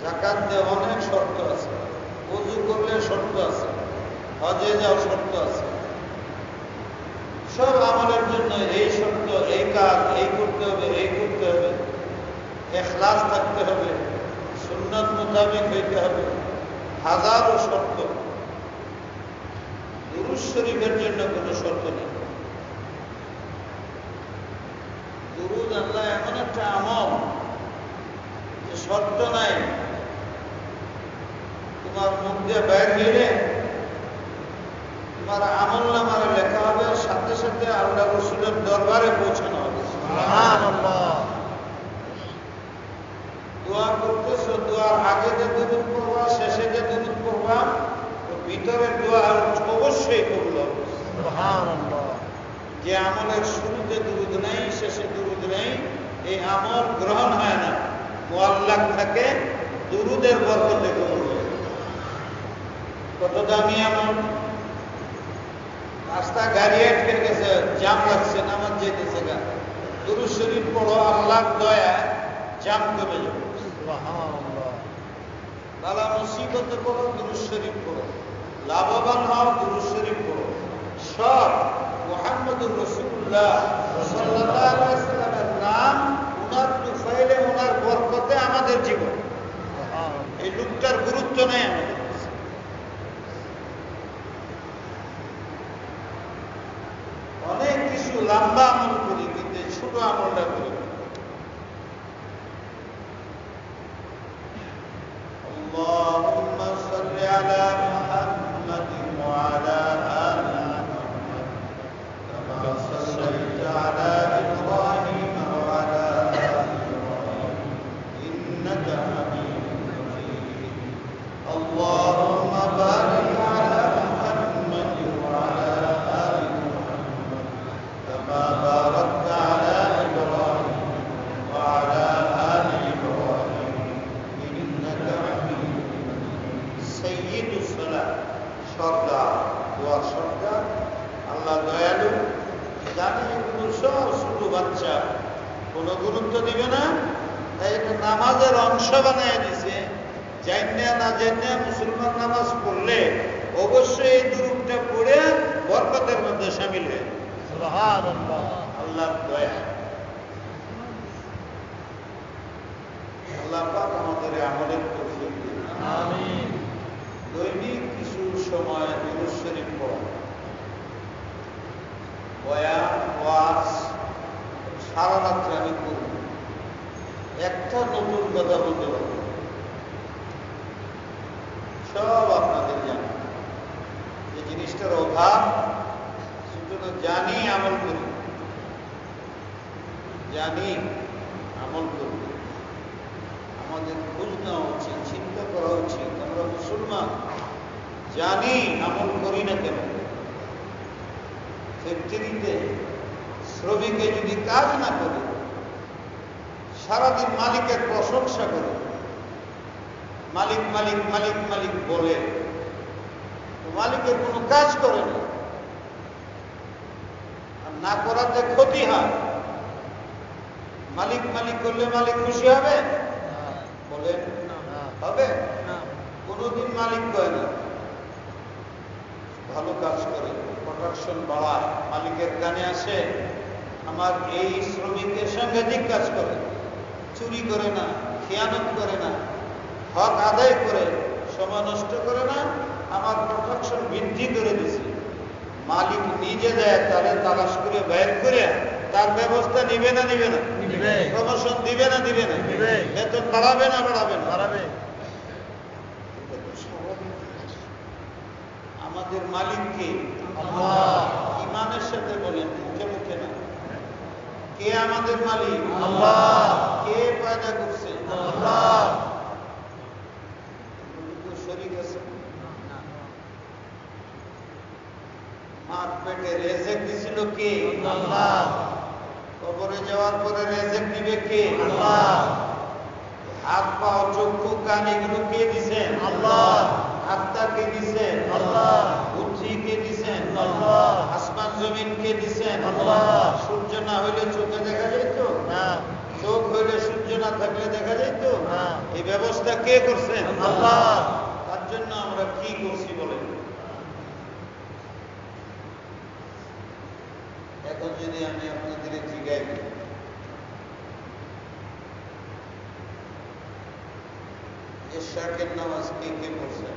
জাকাত দেওয়া অনেক শর্ত আছে। হজে যাওয়ার শর্ত আছে। সব আমলের জন্য এই শর্ত, এই কাজ, এই করতে হবে, এই করতে হবে, ইখলাস থাকতে হবে, সুন্নাত মোতাবেক হইতে হবে, হাজারো শর্ত। দুরূদ শরীফের জন্য কোনো শর্ত নেই। দুরূদ আল্লাহ এমন একটা আমল যে শর্ত নাই। তোমার মুখ দিয়ে বাইর হইলে তোমার আমল নামার লেখা হবে, সাথে সাথে আল্লাহ রসুলের দরবারে পৌঁছানো হবে। দোয়া করতেছো, দোয়ার আগে যে দুরূদ পড়বা, শেষে যে দুরূদ পড়বা, ভিতরের দোয়া অবশ্যই কবুল হবে। যে আমলের শুরুতে দুরূদ নাই, শেষে দুরূদ নাই, এই আমল গ্রহণ হয় না, মুআল্লাক থাকে, দুরূদের বরকতে কবুল হয়। কত দামি আমল! রাস্তা গাড়ি আটকে গেছে, জাম লাগছে, নামাজ যেতেছে গা, দুরূদ শরীফ পড়ো, আল্লাহর দয়া জাম কমে যাবে। বালা মুসিবতে পড়ো, দুরূদ শরীফ পড়ো, লাভবান হও, দুরূদ শরীফ পড়ো। সব মুহাম্মদুর রাসূলুল্লাহ সাল্লাল্লাহু আলাইহি ওয়াসাল্লামের নাম, ওনার তুফাইলে, ওনার বরকতে আমাদের জীবন। এই লোকটার গুরুত্ব নেই আমাদের। অনেক কিছু লম্বা আমল করি, কিন্তু ছোট আমলটা করি। আল্লাহুম্মা সাল্লি আলা মুহাম্মাদিন ওয়া আলা আলি মুহাম্মাদ কামা সাল্লাইতা আলা ইব্রাহিম ওয়া আলা আলি ইব্রাহিম ইন্নাকা হামিদুম মাজিদ। আল্লাহুম্মা বারিক আলা মুহাম্মাদিন ওয়া আলা আলি মুহাম্মাদ কামা বারাকতা আলা ইব্রাহিম ওয়া আলা আলি ইব্রাহিম ইন্নাকা হামিদুম মাজিদ। সাইয়্যিদুস সালাত, সরদার, দোয়ার সরদার। আল্লাহ দয়ালু, জানে এগুলো সব ছোট বাচ্চা, কোনো গুরুত্ব দিবে না, তাই এটা নামাজের অংশ বানিয়ে দিছে। জানিয়া না জানিয়া মুসলমান নামাজ পড়লে অবশ্যই এই দুরূদটা পড়ে বরকতের মধ্যে শামিল হয়। সুবহানাল্লাহ, আল্লাহর দয়া। আল্লাহ পাক আমাদের আমলের তৌফিক দিন। আমিন। দৈনিক কিছু সময় দুরূদ শরীফ পড়া, বয়ান, ওয়াজ সারা রাত্রে আমি করব। একটা নতুন কথা বলতে পারব, সব আপনাদের জানা। যে জিনিসটার অভাব, সেটা জানি, আমল করি, জানি, আমল করি। আমাদের খোঁজ নেওয়া উচিত, চিন্তা করা উচিত। আমরা মুসলমান, জানি, আমল করি না কেন? ফ্যাক্টরিতে শ্রমিকে যদি কাজ না করে, সারাদিন মালিকের প্রশংসা করে, মালিক মালিক মালিক মালিক বলে, মালিকের কোনো কাজ করে না, আর না করাতে ক্ষতি হয়। মালিক মালিক করলে মালিক খুশি হবে? বলে হবে? কোনদিন মালিক করে না। ভালো কাজ করে, প্রোডাকশন বাড়ায়, মালিকের কানে আসে, আমার এই শ্রমিকের সাংঘাতিক কাজ করে, চুরি করে না, খেয়ানত করে না, হক আদায় করে, সময় নষ্ট করে না, আমার প্রোডাকশন বৃদ্ধি করে দিছে। মালিক নিজে দেয়, তাহলে তালাশ করে বের করে তার ব্যবস্থা নিবে না, নিবে না, প্রমোশন দিবে না, দিবে না, বেতন বাড়াবে না, বাড়াবে না, বাড়াবে। আমাদের মালিক কে? আল্লাহ। ইমানের সাথে বলেন, মুখে মুখে না। কে আমাদের মালিক? আল্লাহ। কে পয়দা করছে? আল্লাহ। শরীর আছে, মার পেটে রেজেক দিছিল কে? আল্লাহ। কবরে যাওয়ার পরে রেজেক দিবে কে? আল্লাহ। হাত পা, চক্ষু, কান এগুলো কে দিছেন? আল্লাহ। আত্মা কে দিছেন? আল্লাহ। বুদ্ধি কে দিছেন? আল্লাহ। আসমান জমিন কে দিছেন? আল্লাহ। সূর্য না হইলে চোখে দেখা যেত না, চোখ হইলে সূর্য না থাকলে দেখা যেত না। এই ব্যবস্থা কে করছেন? আল্লাহ। তার জন্য আমরা কি করছি বলেন? এখন যদি আমি আপনাদের জিজ্ঞাই এশরাকের নামাজ কে কে পড়ছেন?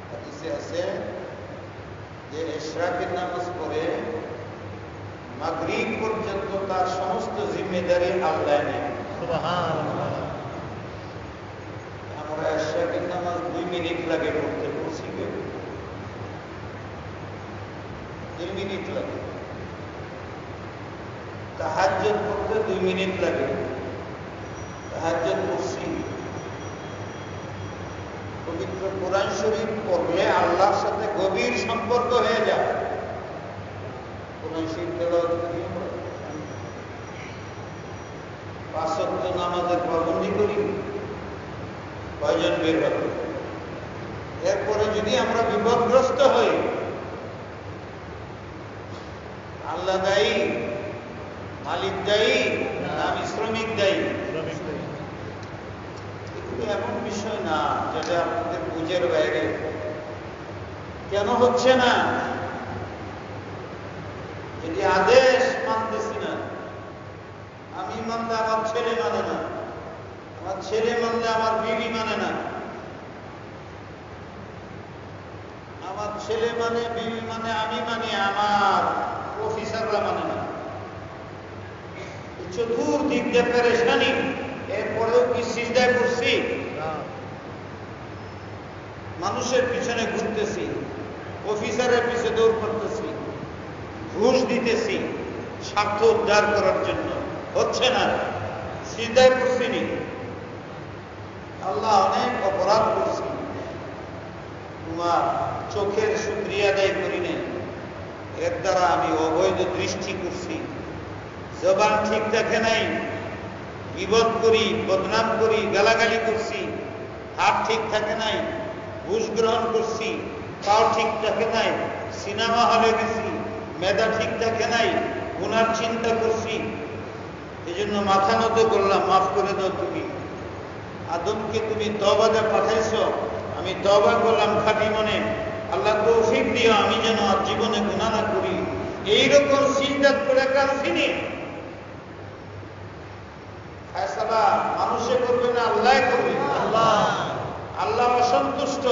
হাদিসে আছে যে এশরাকের নামাজ পড়ে মাগরিব পর্যন্ত তার সমস্ত জিম্মেদারি আল্লাহ নেন। সুবহানাল্লাহ। আমরা এশরাকের নামাজ 2 মিনিট লাগে পড়তে, পড়ছি কেউ? 2 মিনিট লাগে। তাহাজ্জুদ পড়তে 2 মিনিট লাগে, তাহাজ্জুদ পড়ছি। পবিত্র কোরআন শরীফ পড়লে আল্লাহর সাথে গভীর সম্পর্ক হয়ে যায়। কোরআন শরীফ তেলাওয়াত করি আমরা, 5 ওয়াক্ত নামাজের পাবন্দি করি, কয়জন বের হবে? এরপরে যদি আমরা বিপদগ্রস্ত হই, আল্লাহ দায়ী, মালিক দায়ী, আমি শ্রমিক দায়ী? এমন বিষয় না যেটা আপনাদের বুঝের বাইরে। কেন হচ্ছে না? যদি আদেশ মানতেছি না, আমি মানলে আমার ছেলে মানে না, আমার ছেলে মানলে আমার বিবি মানে না, আমার ছেলে মানে, বিবি মানে, আমি মানি, আমার অফিসাররা মানে না। চতুর্দিক দিয়ে পেরেশানি, এরপরেও কি সিজদায় করছি? মানুষের পিছনে ঘুরতেছি, অফিসারের পিছনে দৌড় করতেছি, ঘুষ দিতেছি স্বার্থ উদ্ধার করার জন্য, হচ্ছে না। সিজদায় করছিনি, আল্লাহ অনেক অপরাধ করছি, তোমার চোখের শুকরিয়া আদায় করি নাই, এর দ্বারা আমি অবৈধ দৃষ্টি করছি, জবান ঠিক রাখে নাই, বিপদ করি, বদনাম করি, গালাগালি করছি, হাত ঠিক থাকে নাই, ঘুষ গ্রহণ করছি, পাও ঠিক থাকে নাই, সিনেমা হলে গেছি, মেধা ঠিক থাকে নাই, গুনার চিন্তা করছি, এই জন্য মাথা নত করলাম, মাফ করে দাও তুমি। আদমকে তুমি তওবাতে পাঠাইছ, আমি তওবা করলাম খাঁটি মনে, আল্লাহ তৌফিক দিও আমি যেন আর জীবনে গুনাহ না করি। এইরকম সিজদাত করে কাঁদছিনি। ফয়সালা মানুষে করবে না, আল্লাহ করবে। আল্লাহ অসন্তুষ্ট,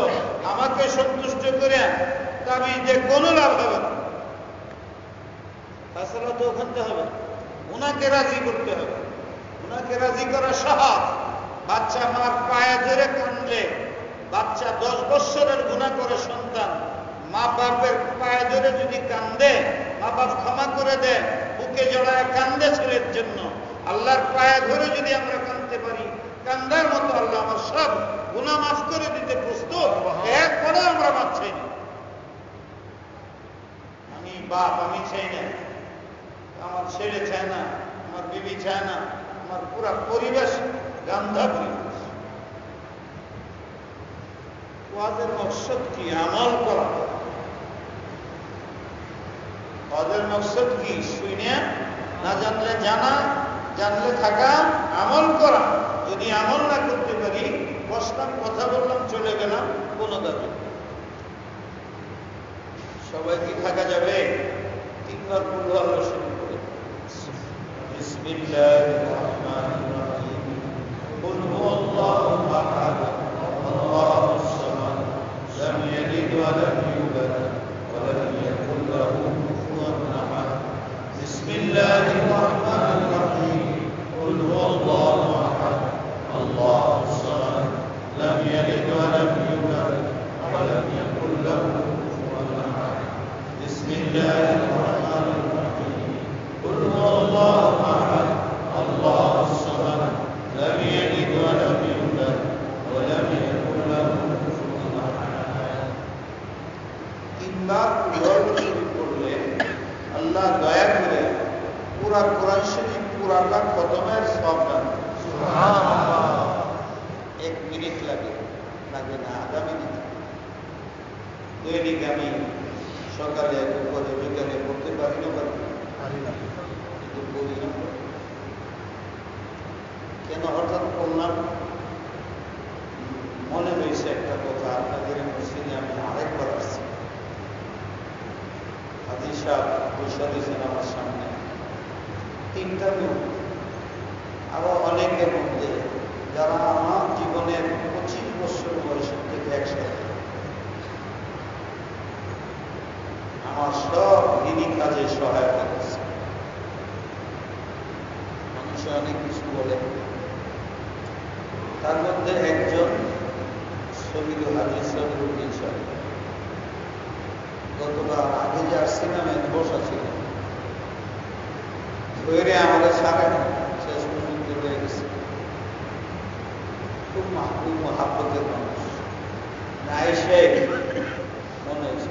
আমাকে সন্তুষ্ট করে আমি যে কোনো লাভ হবে না। ফয়সালা তো ওখানতে হবে, ওনাকে রাজি করতে হবে। ওনাকে রাজি করা সহজ। বাচ্চা মার পায়ে ধরে কাঁদলে, বাচ্চা 10 বৎসরের গুনাহ করে সন্তান মা বাপের পায়ে ধরে যদি কান্দে, মা বাপ ক্ষমা করে দেয়, বুকে জড়ায় কান্দে ছেলের জন্য। আল্লাহর পায়ে ধরে যদি আমরা কাঁদতে পারি, কান্দার মতো আল্লাহ আমার সব গুনাহ মাফ করে দিতে প্রস্তুত। এরপরে আমরা মাপ চাই না। আমি বাপ, আমি চাই না, আমার ছেলে চায় না, আমার বিবি চায় না, আমার পুরা পরিবেশ গান্ধা পরিবেশ। ওয়াজের মকসদ কি? আমল করা। ওয়াজের মকসদ কি? শুনে না জানলে জানা, জানলে থাকা, আমল করা। যদি আমল না করতে পারি, বসলাম, কথা বললাম, চলে গেলাম, কোনো দাবি। সবাই কি থাকা যাবে? 3 বার পড়লো আল্লাহ শুরু করে। বিসমিল্লাহির রহমানির রহিম। কুল হুয়াল্লাহু আহাদ, আল্লাহুস সামাদ, লাম ইয়ালিদ ওয়া লাম ইউলাদ ওয়া লাম ইয়াকুল লাহু কুফুওয়ান আহাদ। বিসমিল্লাহির রহমানির রহিম। কুল হুয়াল্লাহু আহাদ, আল্লাহুস সামাদ, লাম ইয়ালিদ ওয়া লাম ইউলাদ ওয়া লাম ইয়াকুল লাহু কুফুওয়ান আহাদ। বিসমিল্লাহির রহমানির রহিম। কুল হুয়াল্লাহু আহাদ, আল্লাহুস সামাদ, লাম ইয়ালিদ ওয়া লাম ইউলাদ ওয়া লাম ইয়াকুল লাহু কুফুওয়ান আহাদ। 3 বার কুল শরীফ পড়লে আল্লাহ দয়া করে পুরা কোরআন শরীফ পুরাটা খতমের সওয়াব দান। সুবহানাল্লাহ। 1 মিনিট লাগে না, আধা মিনিট। দৈনিক আমি সকালে, দুপুরে, বিকালে পড়তে পারি না, কিন্তু পড়ি না। কেন হঠাৎ পড়লাম? মনে হয়েছে একটা কথা, আপনাদের মসজিদে আমি আরেকবার আসছি। হাদিস সাহেব বসে বসা দিয়েছেন আমার সামনে। 3টা লোক, আরো অনেকের মধ্যে যারা আমার জীবনের 25 বছর বয়সের থেকে একসাথে আমার সব দিনই কাজে সহায়তা করছে। মানুষে অনেক কিছু বলে, তার মধ্যে একজন শহীদুল হাদিস সদরুদ্দিন সাহেব। গতবার আগে যে আসছিলাম বসা ছিল, ধরে আমাদের সারা শেষ পর্যন্ত রয়ে গেছে। খুব মাহবুব মহাব্বতের মানুষ, না এসে মনে হয়েছে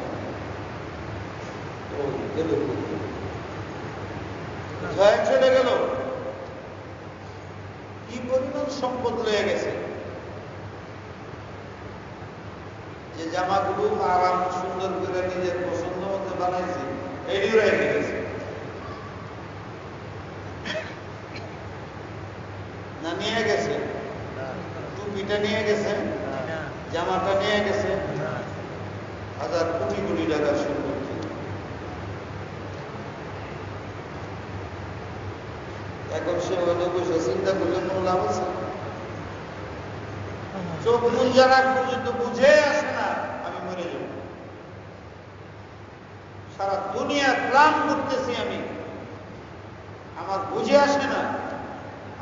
কোথায় চলে গেল, কি পরিমাণ সম্পদ লয়ে গেছে। যে জামাগুলো আরাম সুন্দর করে নিজের পছন্দ মতো বানাইছি, এটিও রেখে গেছে। না নিয়ে গেছে, টুপিটা নিয়ে গেছে, জামাটা নিয়ে গেছে, 1000 কোটি কোটি টাকার সম্পত্তি। এখন সে হলে বসে চিন্তা করলে কোনো লাভ আছে? চোখ মুন যারা পর্যন্ত বুঝে আসে না আমি মরে যাব। সারা দুনিয়া প্ল্যান করতেছি আমি, আমার বুঝে আসে না।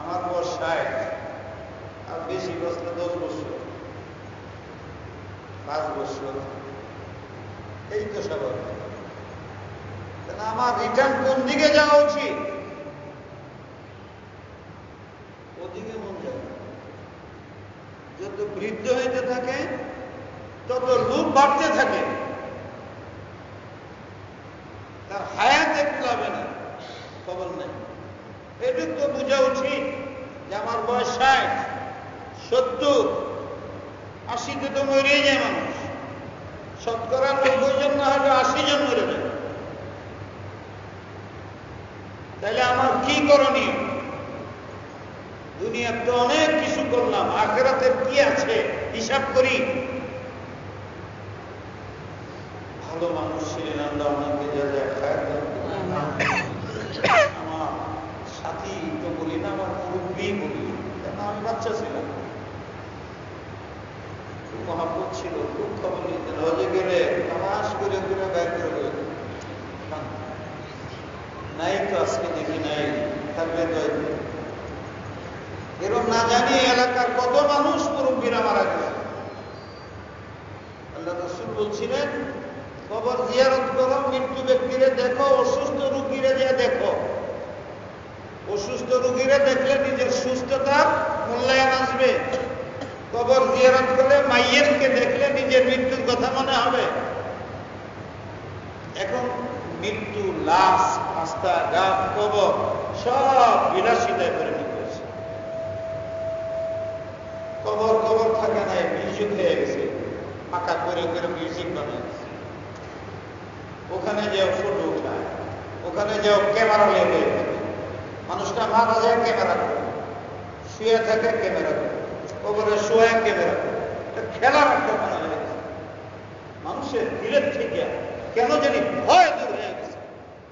আমার বয়স 60, আর বেশি বসলে 10 বছর, 5 বছর, এই তো স্বাভাবিক। আমার রিটার্ন কোন দিকে যাওয়া উচিত? ওদিকে মন যায়। যত বৃদ্ধ হইতে থাকে তত লোভ বাড়তে থাকে, তার হায়াতে কুলাবে না, খবর নেই। এটুক তো বোঝা উচিত যে আমার বয়স 60, 70, 80-তে তো মরেই যায় মানুষ। 90 জন না হলে 80 জন মরে যায়। তাহলে আমার কি করণীয়? দুনিয়াতে অনেক কিছু করলাম, আখিরাতের কি আছে হিসাব করি। ভালো মানুষ ছিলেন, আল্লাহ ওনাকে যা যা খায়। আমার সাথী তো বলি না, আমার মুরব্বী বলি, কেন আমি বাচ্চা ছিলাম। খুব মহাব্বত ছিল, খুব খবর নিতেন। হজে গেলে নামাজ করে করে বাইর করে বলে নাই তো আজকে দেখি নাই, থাকলে তো এরকম না জানি এলাকার কত মানুষ মুরব্বীরা মারা গেছে। আল্লাহ রাসূল বলছিলেন, কবর জিয়ারত করো, মৃত্যু ব্যক্তিরে দেখো, অসুস্থ রোগীরে যা দেখো। অসুস্থ রোগীরে দেখলে নিজের সুস্থতার মূল্যায়ন আসবে। কবর জিয়ারত করলে মাইয়েরকে দেখলে নিজের মৃত্যুর কথা মনে হবে। এখন মৃত্যু, লাশ, রাস্তাঘাট, কবর সব বিলাসিতায় করে নিতে হয়েছে। কবর কবর থাকে না, মিউজিক হয়ে গেছে, পাকা করে করে মিউজিক বানাচ্ছে। ওখানে যাও ফটো উঠায়, ওখানে যাও ক্যামেরা লেগে থাকে। মানুষটা মারা যায় ক্যামেরা করে, শুয়ে থাকে ক্যামেরা করে, কবরে শুয়ে ক্যামেরা করে। এটা খেলার একটা বানা হয়ে গেছে। মানুষের দিলের থেকে কেন জানি ভয় দূর হয়ে গেছে।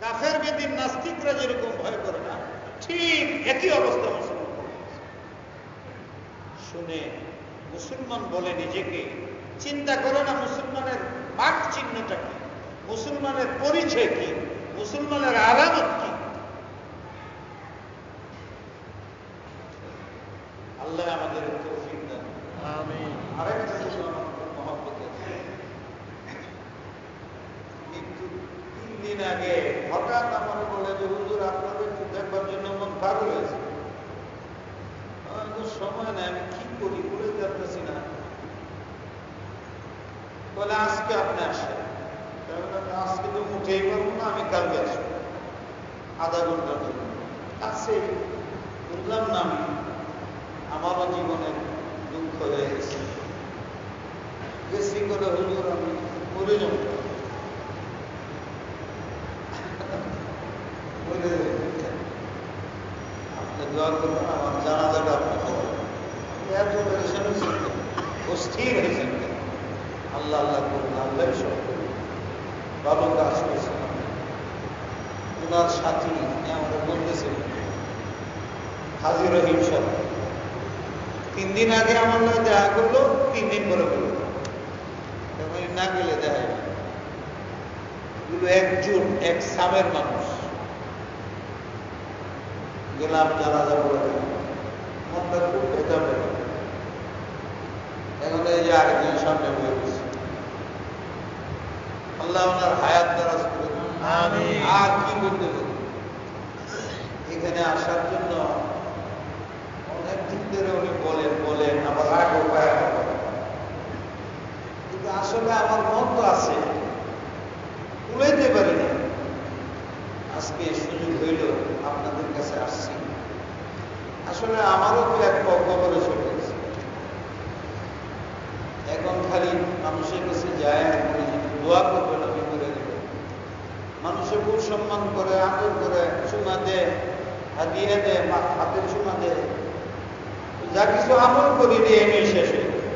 কাফের বেদিন নাস্তিকরা যেরকম ভয় করে না, ঠিক একই অবস্থা মুসলমান শুনে মুসলমান বলে নিজেকে। চিন্তা করে না মুসলমানের মাঠ চিহ্নটা কি, মুসলমানের পরিচয় কি, মুসলমানের আলামত কি। আল্লাহ আমাদের তৌফিক দেন। আমিন। আরেকটা কিছু আমার মহব্বতের, মৃত্যু 3 দিন আগে হঠাৎ আমার বলে যে হুজুর আপনাদের একটু দেখবার জন্য মন পাগল হয়েছে। সময় নেই, আমি কি করি বলে যাচ্ছি না। বলে আজকে আপনি আসেন। আজকে তো মুঠেই পারবো না, আমি কালকে আসবো আধা ঘন্টার জন্য। আছে বুঝলাম না, আমি আমারও জীবনের দুঃখ হয়ে গেছে। বেশি করে হুজুর আমি মরে যাব, আপনি দোয়া করবেন, আমার জানাজাটা আপনি খবর। এত পেরেশানি ছিলেন, অস্থির হয়েছেন, আল্লাহ আল্লাহ করুন, আল্লাহ সব করুন, ভালো কাজ করেছেন। ওনার সাথী আমাদের বলতেছিল হাজি রহিম সাহেব 3 দিন আগে আমার লোক দেখা করলো, 3 দিন পরে করলো, না গেলে দেখা যাবে। এগুলো একজন এক সামের মানুষ গেলাম জানাজা করে মনটা খুব ভেজা ভেজা। এখন এই যে আরেকজন সামনে বয়ে গেছে, আল্লাহ ওনার হায়াত দারাজ করে দেন। আর কি বলতে পারি, এখানে আসার জন্য অনেক দিন ধরে উনি বলেন আবার রাগ উপায়, কিন্তু আসলে আমার মন তো আছে, উড়াইতে পারি না। আজকে সুযোগ হইল আপনাদের কাছে আসছি। আসলে আমারও তো এক কবরে চলে গেছে। এখন খালি মানুষের কাছে যায়, দোয়া করবেন, আমি করে দেব। মানুষের খুব সম্মান করে, আদর করে, চুমা দেয়, হাতিয়ে দেয়, হাতে চুমা দেয়, যা কিছু আমল করি দিয়ে এমনি শেষ হয়ে যায়।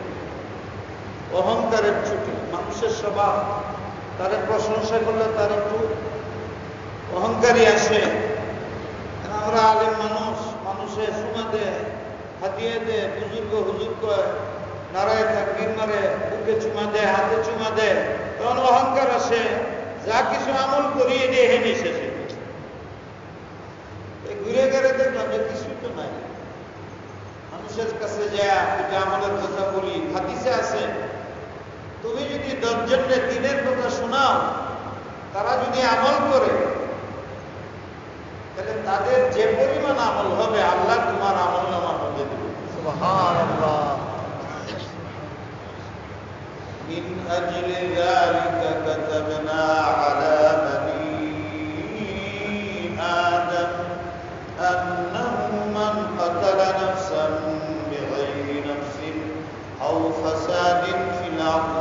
অহংকারের ছুটি, মানুষের স্বভাব, তারা প্রশংসা করলে তার একটু অহংকারী আসে। আমরা আলেম মানুষ, মানুষের চুমা দেয়, হাতিয়ে দেয়, বুজুর্গ হুজুর কয়, নারায় তাকবীর মারে, বুকে চুমা দেয়, হাতে চুমা দেয়, তখন অহংকার আসে। যা কিছু আমল করিয়ে দিয়ে হেনে শেষে ঘুরে গেলে দেখলাম যে কিছুই তো নাই। মানুষের কাছে যায়, দুটা আমলের কথা বলি, হাদিসে আছে, তুমি যদি 10 জনকে দিনের কথা শোনাও, তারা যদি আমল করে, তাহলে তাদের যে পরিমাণ আমল হবে আল্লাহ তোমার আমল নামা মধ্যে দেবে। সুবহানাল্লাহ। من أجل ذلك كتبنا على بني آدم أنه من قتل نفسا بغير نفس أو فساد في الأرض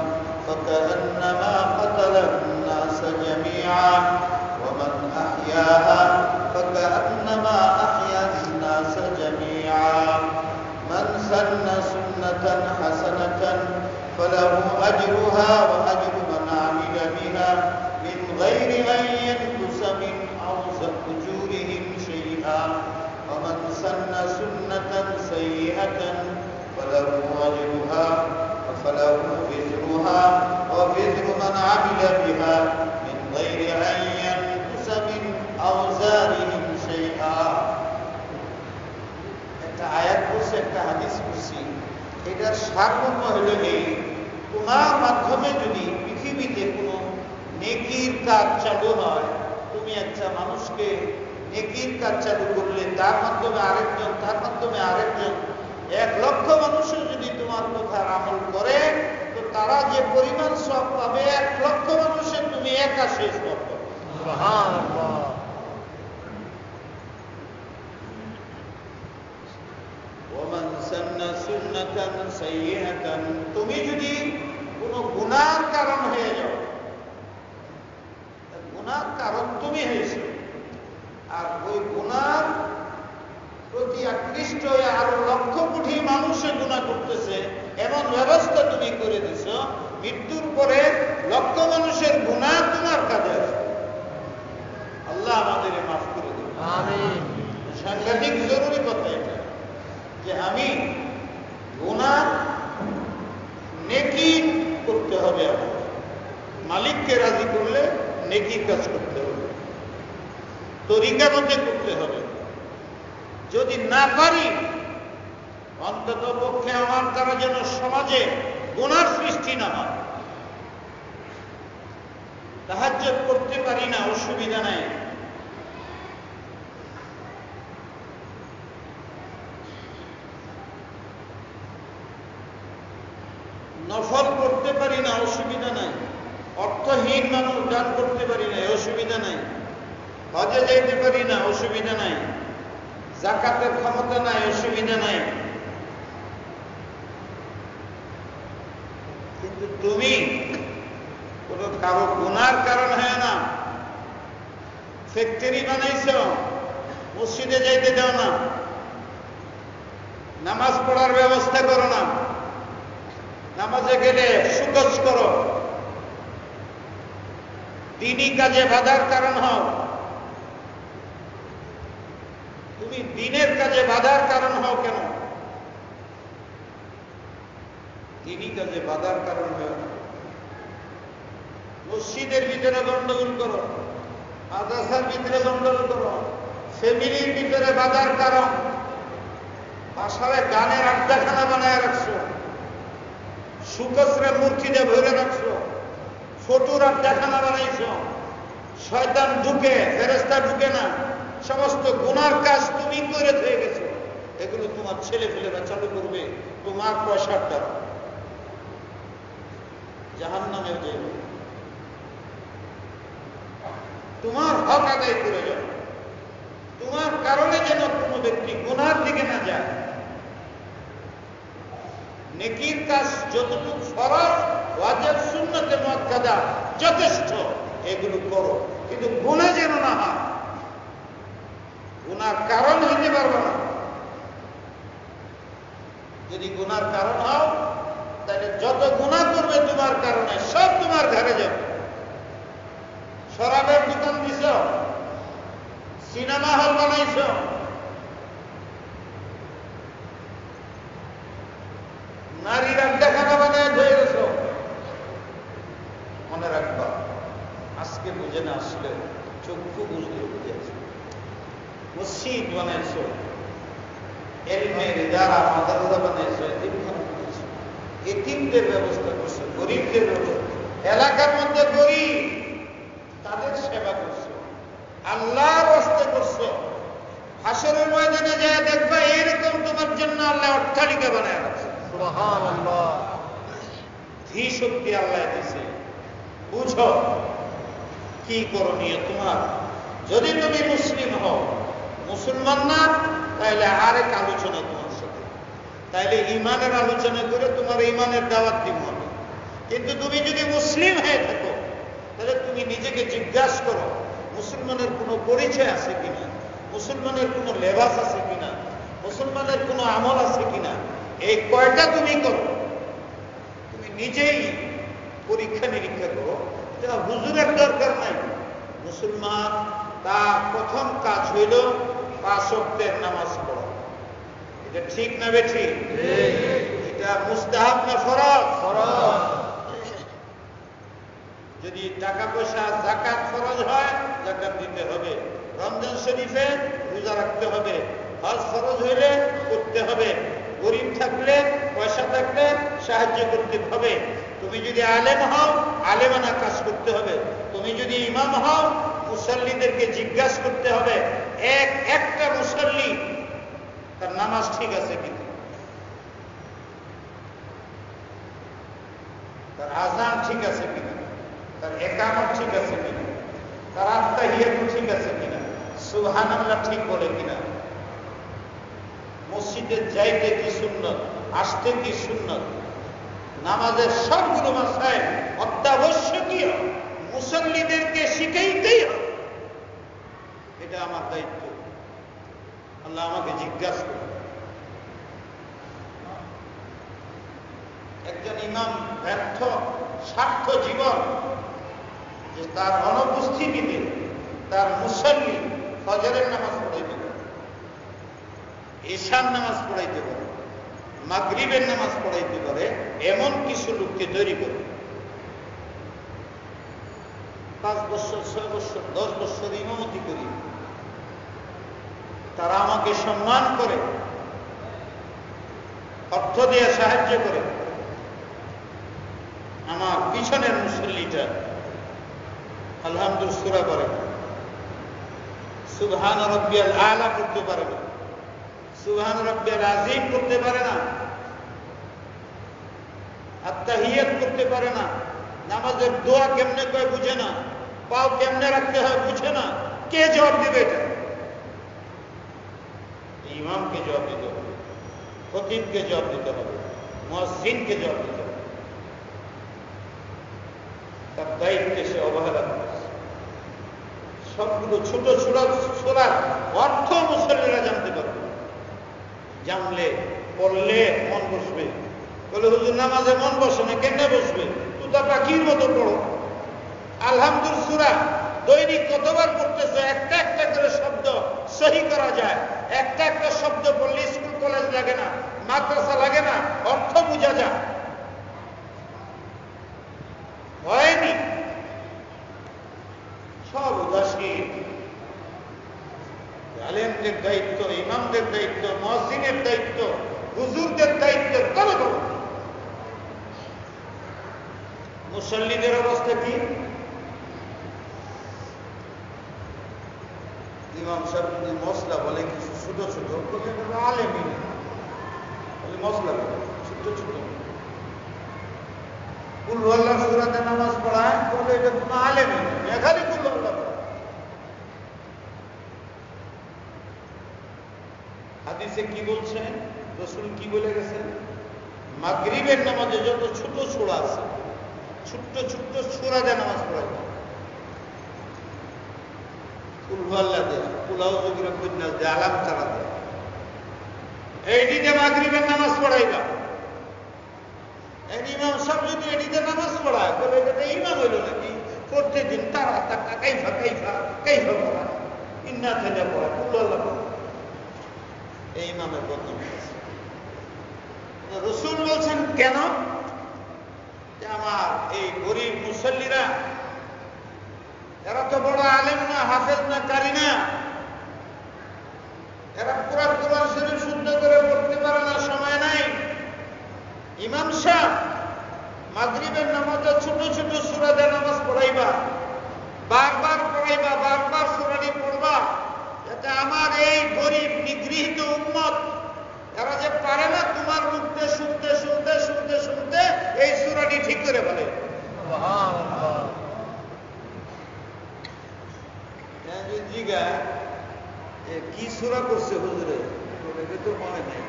فكأنما قتل الناس جميعا ومن أحياها فكأنما أحيا الناس جميعا من سن سنة حسنة فله أجرها وأجر من عمل بها من غير أن ينقص من أجورهم شيئا ومن سن سنة سيئة فله أجرها وفله وزرها ووزر من عمل بها من غير أن ينقص من أوزارهم شيئا. একটা আয়াত বলছে, একটা হাদিস বলছি, এটার সারমর্ম হলো এই, তোমার মাধ্যমে যদি পৃথিবীতে কোনো নেকির কাজ চালু হয়, তুমি একটা মানুষকে নেকির কাজ চালু করলে, তার মাধ্যমে আরেকজন, তার মাধ্যমে আরেকজন, 1 লক্ষ মানুষের যদি তোমার কথার আমল করে, তো তারা যে পরিমাণ সব পাবে, 1 লক্ষ মানুষের তুমি একা শেষ করবে। সুবহানাল্লাহ। ওমান সান্না সুন্নাতান সাইয়্যাতান, তুমি যদি কোনো গুনার কারণ হয়ে যাও, গুনার কারণ তুমি হয়েছো, আর ওই গুনার প্রতি আকৃষ্ট হয়ে আরো লক্ষ কোটি মানুষে গুনাহ করতেছে, এমন ব্যবস্থা তুমি করে দিছ, মৃত্যুর পরে লক্ষ মানুষের গুনাহ তোমার কাঁধে আসবে। আল্লাহ আমাদের মাফ করে দেবে। আমিন। সাংঘাতিক জরুরি কথা এটা, যে আমি গুনাহ নেকি করতে হবে, আমার মালিককে রাজি করলে নেকির কাজ করতে হবে, তরিকা মতে করতে হবে। যদি না পারি, অন্তত পক্ষে আমার দ্বারা যেন সমাজে গুনার সৃষ্টি না হয়। তাহাজ্জুদ করতে পারি না, অসুবিধা নাই, নফল করতে পারি না, অসুবিধা নাই, অর্থহীন মানুষ দান করতে পারি না, অসুবিধা নাই, হজে যাইতে পারি না, অসুবিধা নাই, যাকাতের ক্ষমতা নাই, অসুবিধা নাই, কিন্তু তুমি কোনো কারো গুনার কারণ হয় না, ফ্যাক্টরি বানাইছ, মসজিদে যাইতে দাও না, নামাজ পড়ার ব্যবস্থা করো না, নামাজে গেলে সুকজ করো, দ্বীনি কাজে বাধার কারণ হও, তুমি দ্বীনের কাজে বাধার কারণ হও কেন? দ্বীনি কাজে বাধার কারণ হও না। মসজিদের ভিতরে গন্ডগোল করো, মাদ্রাসার ভিতরে গন্ডগোল করো, ফ্যামিলির ভিতরে বাধার কারণ, বাসায় গানের আড্ডাখানা বানায় রাখছো, সুকসরে মূর্তিতে ভরে রাখছো, ফটোর আড্ডাখানা বানাইছো, শয়তান ঢুকে, ফেরেশতা ঢুকে না, সমস্ত গুনার কাজ তুমি করে হয়ে গেছো। এগুলো তোমার ছেলে ফেলেরা চালু করবে তোমার পয়সার দ্বারা, জাহান্নামের যাবে। তোমার হক আদায় করে যাও, তোমার কারণে যেন কোনো ব্যক্তি গুনার দিকে না যায়। নেকির কাজ যতটুকু ফরজ, ওয়াজিব, সুন্নতে মুআক্কাদা যথেষ্ট, এগুলো করো, কিন্তু গুনাহ যেন না হয়। গুনার কারণ হতে পারবে না। যদি গুনার কারণ হও, তাহলে যত গুনাহ করবে তোমার কারণে সব তোমার ঘরে যাবে। শরাবের দোকান দিছ, সিনেমা হল বানাইছ, নারীর আড্ডাখানা বানায় ধরে গেছ, মনে রাখবা আজকে বুঝে না আসলে চক্ষু বুঝলে বুঝেছে। মসজিদ বানাইছ, এলমের ইদারা মাদ্রাসা বানাইছ, এতিমখানা বানাইছ, এতিমদের ব্যবস্থা করছো, গরিবদের ব্যবস্থা, এলাকার মধ্যে গরিব তাদের সেবা করছো, আল্লাহর রাস্তায় করছো। হাসরের ময়দানে যায় দেখবা এরকম তোমার জন্য আল্লাহ অট্টালিকা বানায় রাখছে। সুবহানাল্লাহ, ধী শক্তি আল্লাহ দিছে। বুঝো কি করণীয় তোমার। যদি তুমি মুসলিম হও, মুসলমান না, তাহলে আরেক আলোচনা তোমার সাথে, তাইলে ইমানের আলোচনা করে তোমার ইমানের দাওয়াত দিব হবে। কিন্তু তুমি যদি মুসলিম হয়ে থাকো, তাহলে তুমি নিজেকে জিজ্ঞাসা করো, মুসলমানের কোনো পরিচয় আছে কিনা, মুসলমানের কোনো লেবাস আছে কিনা, মুসলমানের কোনো আমল আছে কিনা। এই কয়টা তুমি করো, তুমি নিজেই পরীক্ষা নিরীক্ষা করো। হুজুরের দরকার নাই। মুসলমান তার প্রথম কাজ হইল 5 ওয়াক্তের নামাজ পড়া। এটা ঠিক না বেঠিক? এটা মুস্তাহাব না ফরজ? যদি টাকা পয়সা যাকাত ফরজ হয়, যাকাত দিতে হবে। রমজান শরীফে রোজা রাখতে হবে। হজ ফরজ হইলে করতে হবে। গরিব থাকলে, পয়সা থাকলে সাহায্য করতে হবে। তুমি যদি আলেম হও, আলেমানা কাজ করতে হবে। তুমি যদি ইমাম হও, মুসল্লিদেরকে জিজ্ঞাসা করতে হবে একটা মুসল্লি তার নামাজ ঠিক আছে কিনা, তার আযান ঠিক আছে কিনা, তার ইকামত ঠিক আছে কিনা, তার আত্তাহিয়াত ঠিক আছে কিনা, সুবহানাল্লাহ ঠিক বলে কিনা, মসজিদে যাইতে কি সুন্নত, আসতে কি সুন্নত, নামাজের সবগুলো মাসাইল অত্যাবশ্যকীয় মুসল্লিদেরকে শিখাইতেই হবে। এটা আমার দায়িত্ব। আল্লাহ আমাকে জিজ্ঞাসা করে। একজন ইমাম ব্যর্থ স্বার্থ জীবন, যে তার অনুপস্থিতিতে তার মুসল্লি ফজরের নামাজ পড়াইতে পারে, ঈশার নামাজ পড়াইতে পারে, মাগরিবের নামাজ পড়াইতে পারে, এমন কিছু লোককে তৈরি করে 5 বছর, 6 বছর, 10 বছর ইমামতি করি। তারা আমাকে সম্মান করে, অর্থ দিয়ে সাহায্য করে। আমার পিছনের মুসল্লিটা আলহামদুলিল্লাহ সূরা পড়ে না, সুবহান রাব্বিয়াল আলা করতে পারে না, সুবহান রাব্বিয়াল আযীম করতে পারে না, আত্তাহিয়াত করতে পারে না, নামাজের দোয়া কেমনে কয় বুঝে না, পাও কেমনে রাখতে হয় বুঝে না। কে জবাব দিবে এটা? ইমামকে জবাব দিতে হবে, খতিবকে জবাব দিতে হবে, মুয়াজ্জিনকে জবাব দিতে হবে। তার দায়িত্বে সে অবহেলা করেছে। সবগুলো ছোট ছোট ছোড়ার অর্থ মুসল্লিরা জানতে পারবে, জানলে পড়লে মন বসবে। বলে হুজুর নামাজে মন বসে না, কেন বসবে? তুই তো পাখির মতো পড়ো। আলহামদুলিল্লাহ সূরা দৈনিক কতবার পড়তেছো? একটা একটা করে শব্দ সহি করা যায়। একটা একটা শব্দ পড়লে স্কুল কলেজ লাগে না, মাদ্রাসা লাগে না, অর্থ বোঝা যায়। হয়নি, সব উদাসীন। আলেমদের দায়িত্ব, ইমামদের দায়িত্ব, মুয়াজ্জিনের দায়িত্ব, হুজুরদের দায়িত্ব তবে করো। মুসল্লিদের অবস্থা কি? ইমাম সাহেব যদি মশলা বলে কিছু ছোট ছোট আলেমই বলে, মশলা বলে ছোট ছোট কুল আল্লাহ সূরাতে নামাজ পড়ায়, বলে এটা কোনো আলেমই না, এখানে কুল আল্লাহ পড়ায়। হাদিসে কি বলছেন? রাসূল কি বলে গেছেন? মাগরিবের নামাজে যত ছোট সূরা আছে, ছোট্ট ছোট্ট সূরা দিয়ে নামাজ পড়াইবা। কুল আল্লাহ দেয়া, কুল আউযু বিরাব্বিন নাস দেয়া, আলাম তারা দেয়া, এইটিতে মাগরিবের নামাজ পড়াইবা। ইমাম সাহেব যদি এটিতে নামাজ পড়ায়, বলে এটা ইমাম হইল নাকি? প্রত্যেকদিন তারা তাকা কাইফা কাইফা কাইফা পড়ায়, ইন্না থেকে পড়ায়, কুল আল্লাহ পড়ায়। এই ইমামের বদনাম আছে। রাসূল বলছেন কেন? যে আমার এই গরিব মুসল্লিরা, এরা তো বড় আলেম না, হাফেজ না, কারি না, এরা পুরা কোরআন শরীফ শুদ্ধ করে পড়তে পারে না, সময় নাই। ইমাম সাহেব মাগরিবের নামাজে ছোট ছোট সূরা দিয়ে নামাজ পড়াইবা, বারবার পড়াইবা, বারবার সূরাটি পড়বা, যাতে আমার এই গরিব নিগৃহীত উম্মত, এরা যে পারে না তোমার মুখতে শুনতে শুনতে শুনতে শুনতে এই সূরাটি ঠিক করে বলে। সুবহানাল্লাহ। জিগা কি সূরা করছে হুজুরে, এটা তো মনে নেই।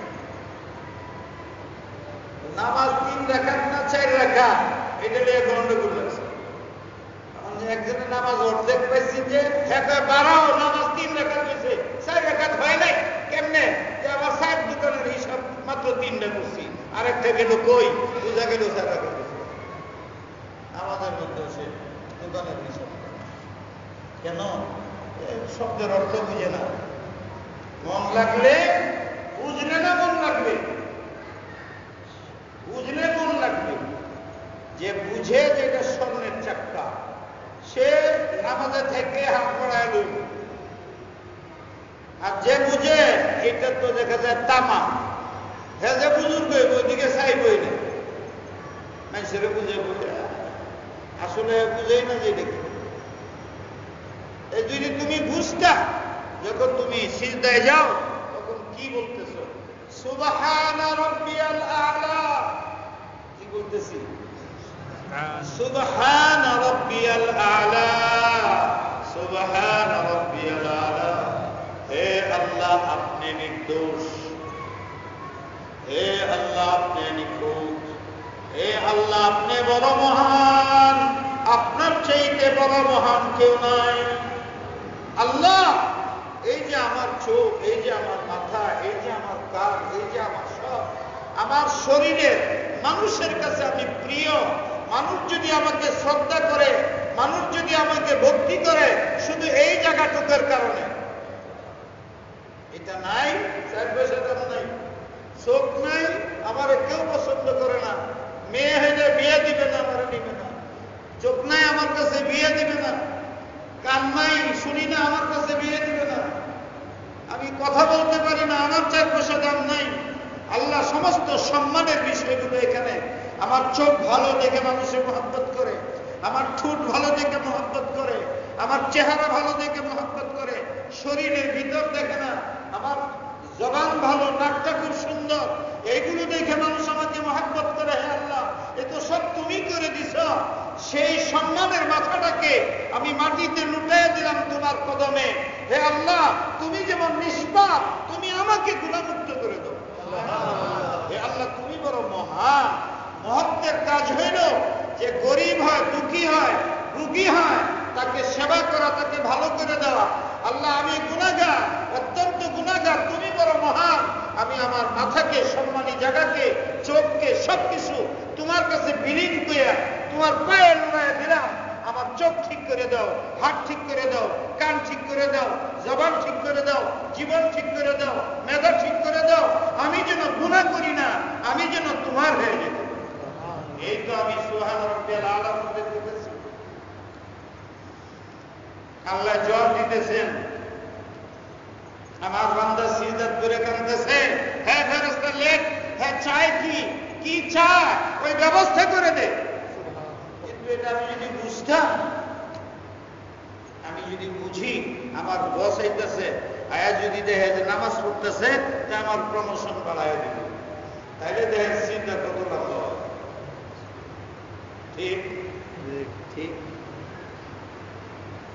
নামাজ 3 রাকাত না 4 রাকাত, এটা নিয়ে গন্ডগোল লাগছে। একজনের নামাজ অর্ধেক পাইছি, যে বাড়াও, নামাজ 3 রাকাত হয়েছে, 4 রাকাত হয় নাই। কেমনে? যে আমার সাহেব দোকানের হিসাব মাত্র 3টা করছি, আরেকটা গেল কই, বোঝা গেল 4 রাকাত হয়েছে। আমাদের মধ্যে সে দোকানের হিসাব কেন? শব্দের অর্থ বুঝে না। মন লাগলে বুঝলে না, মন লাগবে, বুঝলে মন লাগবে। যে বুঝে যে এটা স্বর্ণের চাক্কা, সে নামাজে থেকে হাত পড়ায় লইব। আর যে বুঝে এটা তো দেখা যায় তামা, হ্যাঁ, যে বুঝুর গইব ওইদিকে চাইবই না, মানুষের বুঝে বুঝে আসলে বুঝেই না যে দেখি। এই যদি তুমি বুঝতা, যখন তুমি সিজদায় যাও তখন কি বলতেছ? সুবহানা রাব্বিয়াল আ'লা। কি বলতেছি? সুবহানা রাব্বিয়াল আ'লা, সুবহানা রাব্বিয়াল আ'লা। হে আল্লাহ আপনি নির্দোষ, হে আল্লাহ আপনি নিখুঁত, হে আল্লাহ আপনি বড় মহান, আপনার চাইতে বড় মহান কেউ নাই। আল্লাহ, এই যে আমার চোখ, এই যে আমার মাথা, এই যে আমার কান, এই যে আমার সব, আমার শরীরের মানুষের কাছে আমি প্রিয়। মানুষ যদি আমাকে শ্রদ্ধা করে, মানুষ যদি আমাকে ভক্তি করে, শুধু এই জায়গাটুকুর কারণে। এটা নাই, 4 পয়সা দাম নাই, চোখ নাই, আমার কেউ পছন্দ করে না, মেয়ে হইলে বিয়ে দিবে না, আমার নিবে না। চোখ নাই, আমার কাছে বিয়ে দিবে না। কান নাই, শুনি না, আমার কাছে বিয়ে দিবে না। আমি কথা বলতে পারি না, আমার 4 পয়সা দাম নাই। আল্লাহ সমস্ত সম্মানের বিষয়গুলো এখানে। আমার চোখ ভালো দেখে মানুষে মহব্বত করে, আমার ঠোঁট ভালো দেখে মহব্বত করে, আমার চেহারা ভালো দেখে মহব্বত করে, শরীরের ভিতর দেখে না, আমার জবান ভালো, নাকটা খুব সুন্দর, এইগুলো দেখে মানুষ আমাকে মহব্বত করে। হে আল্লাহ, এ তো সব তুমি করে দিছ। সেই সম্মানের মাথাটাকে আমি মাটিতে লুটাইয়া দিলাম তোমার কদমে। হে আল্লাহ, তুমি যেমন নিষ্পাপ, তুমি আমাকে গুনাহমুক্ত করে দাও। হে আল্লাহ, তুমি বড় মহান। মহত্বের কাজ হইল যে গরিব হয়, দুঃখী হয়, রোগী হয়, তাকে সেবা করা, তাকে ভালো করে দেওয়া। আল্লাহ, আমি গুনাহগার, অত্যন্ত গুনাহগার, তুমি বড় মহান। আমি আমার মাথাকে, সম্মানী জায়গাকে, চোখকে, সবকিছু তোমার কাছে বিলীন করিয়া তোমার পায়ে লড়াইয়া দিলাম। আমার চোখ ঠিক করে দাও, হাত ঠিক করে দাও, কান ঠিক করে দাও, জবান ঠিক করে দাও, জীবন ঠিক করে দাও, মেধা ঠিক করে দাও, আমি যেন গুনাহ করি না, আমি যেন তোমার হয়ে যেতে পারি। এই তো আমি সুবহান রাব্বিয়াল আলা বলতে দিতেছি। আল্লাহ জবাব দিতেছেন, আমার বান্দা সিজদাত করে কাঁদতেছে, হ্যাঁ ফেরেশতা লেখ, হ্যাঁ চায় কি চায় ওই ব্যবস্থা করে দে। কিন্তু এটা আমি যদি বুঝতাম, আমি যদি বুঝি আমার বস আইতেছে, আয়া যদি দেখে যে নামাজ পড়তেছে, তা আমার প্রমোশন বাড়ায় দিবে, তাইলে দেখেন চিন্তা কত লাভ। ঠিক ঠিক।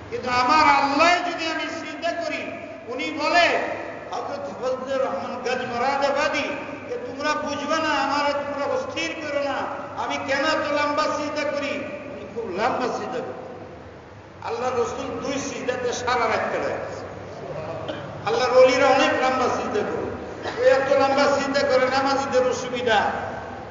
কিন্তু আমার আল্লাহ যদি আমি চিন্তা করি, উনি বলে হযরত ফজলুর রহমান গজ মুরাদাবাদী, যে তোমরা বুঝবে না, আমারে তোমরা অস্থির করো না, আমি কেন তো লম্বা সিজদা করি। উনি খুব লম্বা সিজদা করেন। আল্লাহ রসুল 2 সিজদাতে সারা রাত কাটায়। আল্লাহর ওলিরা অনেক লম্বা সিজদা করে, ওই এত লম্বা সিজদা করে নামাজীদের অসুবিধা।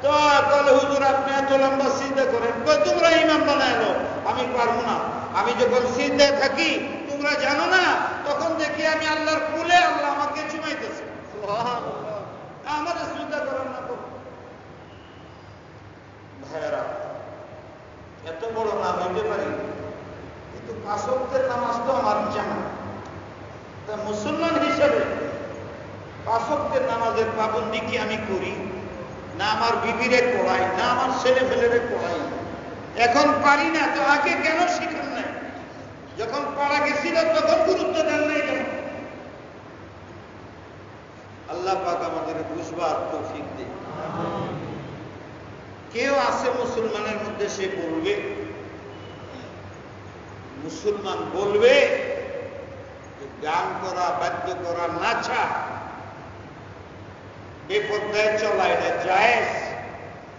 তো বলে হুজুর আপনি এত লম্বা সিজদা করেন, কই তোমরা ইমাম বানায় নাও, আমি পারবো না। আমি যখন সিজদায় থাকি তোমরা জানো না, তখন দেখি আমি আল্লাহর কুলে, আল্লাহ আমাকে চুমাইতেছে। আমাদের সিজদা করেন না। ভাইয়েরা, এত বড় না হইতে পারি, কিন্তু 5 ওয়াক্তের নামাজ তো আমার জানা। তা মুসলমান হিসেবে 5 ওয়াক্তের নামাজের পাবন্দি কি আমি করি না? আমার বিবিরে পড়াই না, আমার ছেলে ফেলেরে পড়াই? এখন পারি না তো আগে কেন শিখেন নাই? যখন পারা গেছিল তখন গুরুত্ব দেন নাই কেন? আল্লাহ পাক আমাদের বুঝবার তৌফিক দেন। কেউ আছে মুসলমানের মধ্যে, সে বলবে, মুসলমান বলবে যে গান করা, বাদ্য করা, নাচা, বেপরদায় চলা এটা জায়েজ।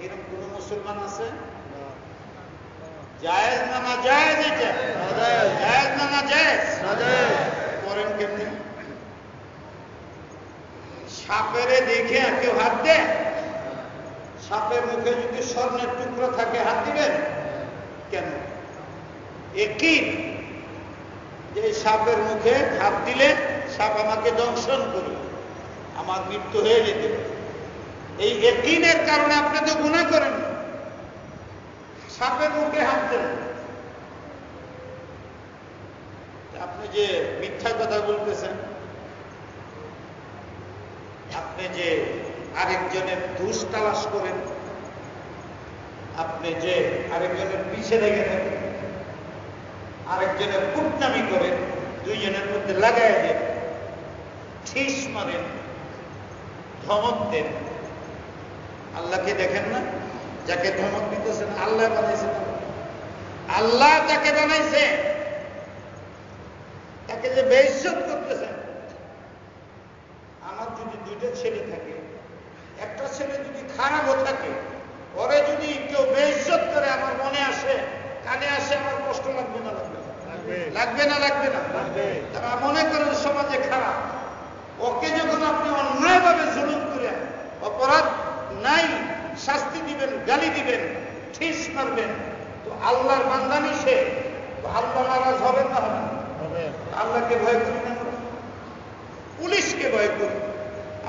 এরকম কোন মুসলমান আছে? জায়েজ না না জায়েজ? এটা জায়েজ না না জায়েজ? করেন কেমনি? সাপেরে দেখে কেউ হাত দেয়? সাপের মুখে যদি স্বর্ণের টুকরো থাকে হাত দিবেন কেন? একই যে সাপের মুখে হাত দিলে সাপ আমাকে দংশন করবে, আমার মৃত্যু হয়ে যেতে পারে। এই ইয়াকিনের কারণে আপনি তো গুনাহ করেন, সাপের মুখে হাত দেন। আপনি যে মিথ্যা কথা বলতেছেন, আপনি যে আরেকজনের দোষ তালাশ করেন, আপনি যে আরেকজনের পিছে লেগে থাকেন, আরেকজনের কুটনামি করেন, দুইজনের মধ্যে লাগাই দেন, ঠিস মারেন, ধমক দেন, আল্লাহকে দেখেন না? যাকে ধমক দিতেছেন আল্লাহ বানাইছেন। আল্লাহ যাকে বানাইছে তাকে যে বেইজ্জত করতেছেন। আমার যদি 2টা ছেলে থাকে, একটা ছেলে যদি খারাপও থাকে, পরে যদি কেউ বেইজ্জত করে, আমার মনে আসে, কানে আসে, আমার কষ্ট লাগবে না? লাগবে না? লাগবে না? তারা মনে করেন সমাজে খারাপ, ওকে যখন আপনি অন্যায়ভাবে জুলুম করে, অপরাধ নাই, শাস্তি দিবেন, গালি দিবেন, ঠিস মারবেন, তো আল্লাহর বান্দানি সে, আল্লাহ নারাজ হবেন না? হবে? আল্লাহকে ভয় করি না? পুলিশকে ভয় করি,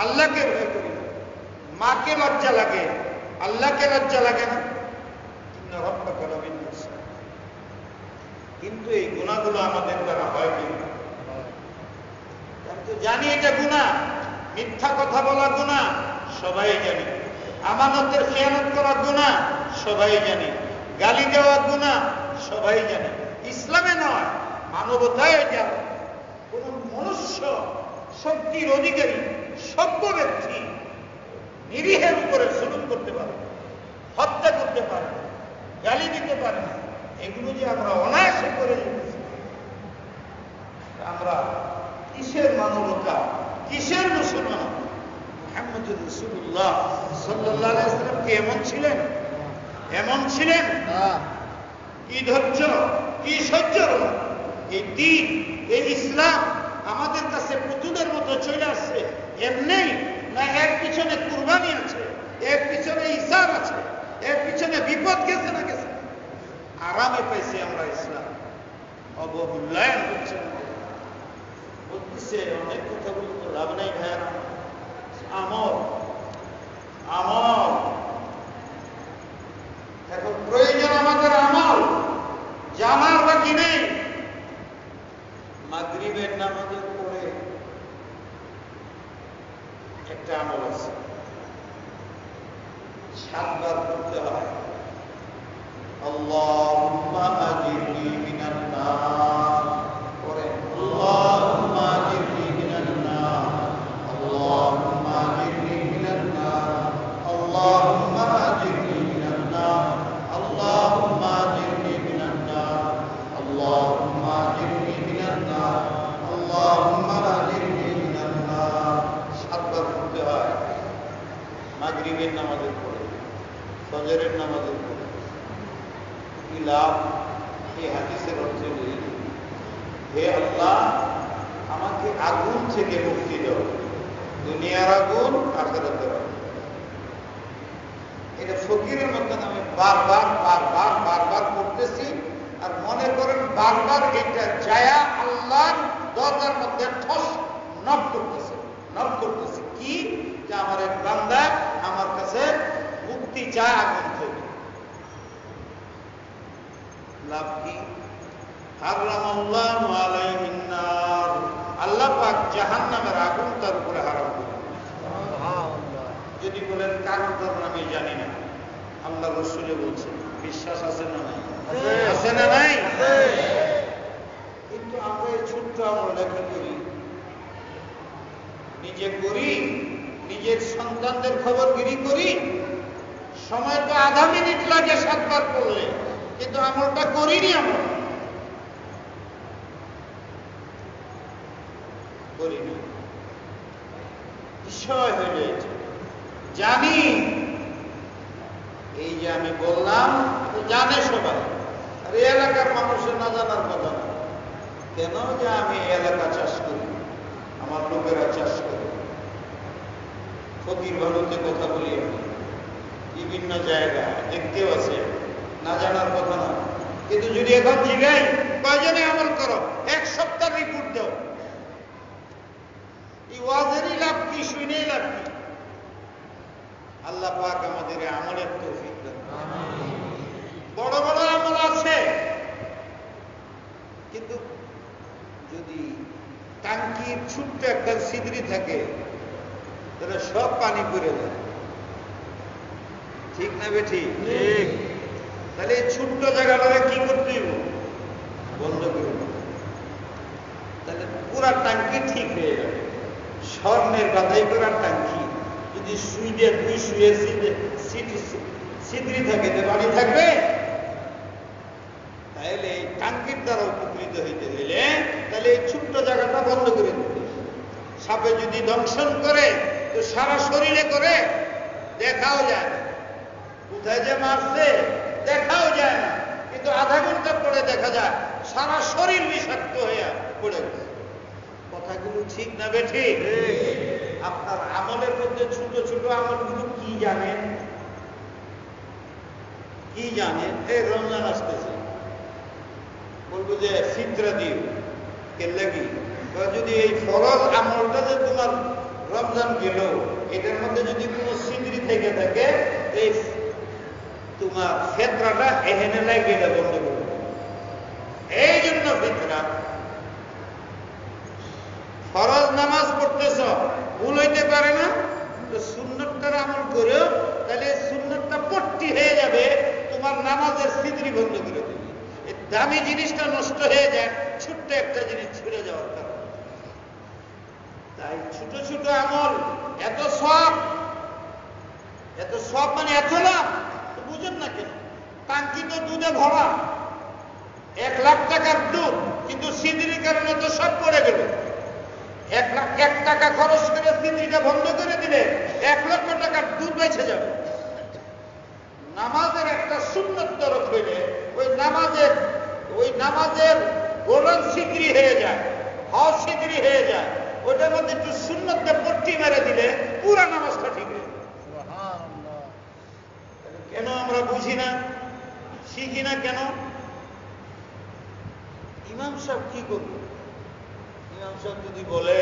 আল্লাহকে ভয় করি না। মাকে লজ্জা লাগে, আল্লাহকে লজ্জা লাগে না? কিন্তু এই গুনাহগুলো আমাদের দ্বারা হয় কি? কিন্তু জানি এটা গুনাহ, মিথ্যা কথা বলা গুনাহ, সবাই জানি। আমানতের খেয়ানত করা গুনাহ, সবাই জানি। গালি দেওয়া গুনাহ, সবাই জানি। ইসলামে নয়, মানবতায় এটা কোন মনুষ্য শক্তির অধিকারী সভ্য ব্যক্তি নিরীহের উপরে জুলুম করতে পারে, হত্যা করতে পারে, গালি দিতে পারে না। এগুলো যে আমরা অনায়াসে করে যেতেছি, আমরা কিসের মানবতা, কিসের মুসলমান? মুহাম্মদুর রাসূলুল্লাহ সাল্লাল্লাহু আলাইহি ওয়াসাল্লাম কি এমন ছিলেন? এমন ছিলেন? কি ধৈর্য, কি সহ্য! এই দিন, এই ইসলাম আমাদের কাছে পুতুলের মতো চলে আসছে এমনি না? এর পিছনে কুরবানি আছে, এর পিছনে ইসার আছে, এর পিছনে বিপদ গেছে না গেছে? আরামে পাইছি আমরা ইসলাম। অবমূল্যায়ন হচ্ছে না। বলতেছে অনেক কথা বলি তো লাভ নাই ভাইয়ার। আমল আমল, এখন প্রয়োজন আমাদের আমল জানার বাকি নেই। মাগরিবের নামাজের পরে একটা আমল আছে, 7 বার পড়তে হয় আল্লাহুম্মা আজিরনি মিনান নার। পরে আল্লাহুম্মা আজিরনি মিনান নার, আল্লাহুম্মা আজিরনি মিনান নার, আল্লাহুম্মা আজিরনি মিনান নার, আল্লাহুম্মা আজিরনি মিনান নার, আল্লাহুম্মা আজিরনি মিনান নার, আল্লাহুম্মা আজিরনি মিনান নার। 7 বার পড়তে হয় মাগরিবের নামাজের পরে, ফজরের নামাজের পরে। কি লাভ? এই হাদিসের অর্থ বলি, হে আল্লাহ আমাকে আগুন থেকে মুক্তি দাও, দুনিয়ার আগুন আখিরাতের আগুন। এটা ফকিরের মতন আমি বারবার বারবার বারবার করতেছি, আর মনে করেন বারবার এটা যায়া আল্লাহর দরজার মধ্যে ঠস নক করতেছে কি, যে আমার এক বান্দা আমার কাছে মুক্তি চায় আগুন থেকে। লাভ কি? হারামাল্লাহু আলাইহিন নার, আল্লাহ পাক জাহান্নামের আগুন তার উপরে হারাম করে। যদি বলেন কারণ আমি জানি না, আল্লাহ রাসূল বলছেন, বিশ্বাস আছে না নাই? আছে না নাই? কিন্তু আমরা এই ছোট্ট আমলটা কি করি? নিজে করি, নিজের সন্তানদের খবরগিরি করি। সময় তো আধা মিনিট লাগে 7 বার পড়লে, কিন্তু আমলটা করিনি। আমরা করি না। বিষয় হয়ে যাচ্ছে জানি, এই যে আমি বললাম জানে সবাই, আর এই এলাকার মানুষের না জানার কথা না। কেন? যে আমি এই এলাকা চাষ করি, আমার লোকেরা চাষ করে। ফকির ভারতে কথা বলি আমি, বিভিন্ন জায়গায় দেখতেও আছে, না জানার কথা না। কিন্তু যদি এখন জিগাই কয়জনে আমল করো, 1 সপ্তাহ রিপোর্ট দাও। এই ওয়াজেরই লাভ কি, শুনেই লাভ কি? আল্লাহ পাক আমাদের আমলের তৌফিক দেন। বড় বড় আমল আছে, কিন্তু যদি টাঙ্কির ছোট্ট একটা ছিদ্রি থাকে তাহলে সব পানি করে দেয়। ঠিক না বেঠি? ঠিক। তাহলে এই ছোট্ট জায়গাটাকে কি করতে হইব? বন্ধ করে দেব। তাহলে পুরা টাঙ্কি ঠিক হয়ে যাবে। স্বর্ণের বাধাই করার টাঙ্কি যদি সুইডে 2 সুইয়ের ছিদ্রি থাকে, যে পানি থাকবে। তাহলে এই টাঙ্কির দ্বারা উপকৃত হইতে হইলে তাহলে এই ছোট্ট জায়গাটা বন্ধ করে দিতে। সাপে যদি দংশন করে তো সারা শরীরে করে, দেখাও যায় না। কোথায় যে মারছে দেখাও যায় না, কিন্তু আধা ঘন্টা পরে দেখা যায় সারা শরীর বিষাক্ত হয়ে পড়ে গেছে। কথাগুলো ঠিক না বেঠি? আপনার আমলের মধ্যে ছোট ছোট আমলগুলো কি জানেন? কি জানেন? এই রমজান আসতেছে, বলবো যে ফিতরা দিও, কেন লাগি? যদি এই ফরজ আমলটা যে তোমার রমজান গেল, এটার মধ্যে যদি কোনো ছিদ্রি থেকে থাকে, এই তোমার ফিতরাটা এখানে লাগে, এটা বন্ধ করে। এই জন্য ফিতরা। ফরজ নামাজ পড়তেছ, ভুল হইতে পারে না, তো সুন্নতটার আমল করেও তাহলে সুন্নতটা পট্টি হয়ে যাবে, তোমার নামাজের ছিদ্রি বন্ধ করে দেবে। এই দামি জিনিসটা নষ্ট হয়ে যায় ছোট্ট একটা জিনিস ছিঁড়ে যাওয়ার কারণে। তাই ছোট ছোট আমল এত সব মানে এত লাভ, তো বুঝেন না কেন? টাঙ্কি তো দুধে ভরা, 1 লাখ টাকার দুধ, কিন্তু ছিদ্রির কারণে তো সব পড়ে গেল। 1 টাকা খরচ করে ছিদ্রিটা বন্ধ করে দিলে 1 লক্ষ টাকার দুধ বেঁচে যাবে। নামাজের একটা সুন্নত তরফ হইলে ওই নামাজের গোলন ছিদ্রি হয়ে যায়, হওয়া ছিদ্রি হয়ে যায়, ওইটার মধ্যে একটু সুন্নতটা পট্টি মেরে দিলে পুরা নামাজটা ঠিক হয়ে যায়। কেন আমরা বুঝি না, শিখি না কেন? ইমাম সাহেব কি করবে? ইমাম সাহেব যদি বলে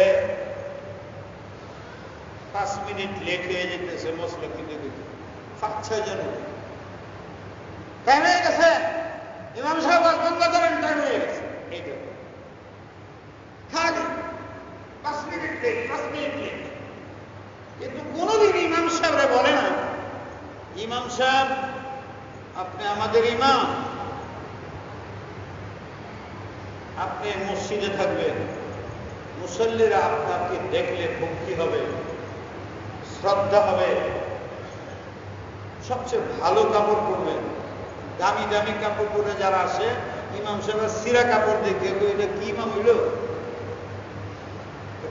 5 মিনিট লেট হয়ে যেতেছে মশলা কিনে দিতে, 5-6 জন টাইম হয়ে গেছে, ইমাম সাহেব আর বন্ধ করেন, টাইম হয়ে গেছে, এইটা খালি 5 মিনিট লেট, 5 মিনিট লেট। কিন্তু কোনদিন ইমাম সাহেবরা বলে না, ইমাম সাহেব আপনি আমাদের ইমাম, আপনি মসজিদে থাকবেন, মুসল্লিরা আপনাকে দেখলে ভক্তি হবে, শ্রদ্ধা হবে, সবচেয়ে ভালো কাপড় পরবেন। দামি দামি কাপড় পরে যারা আসে, ইমাম সাহেব সিরা কাপড় দেখে এটা কি ইমাম হইল?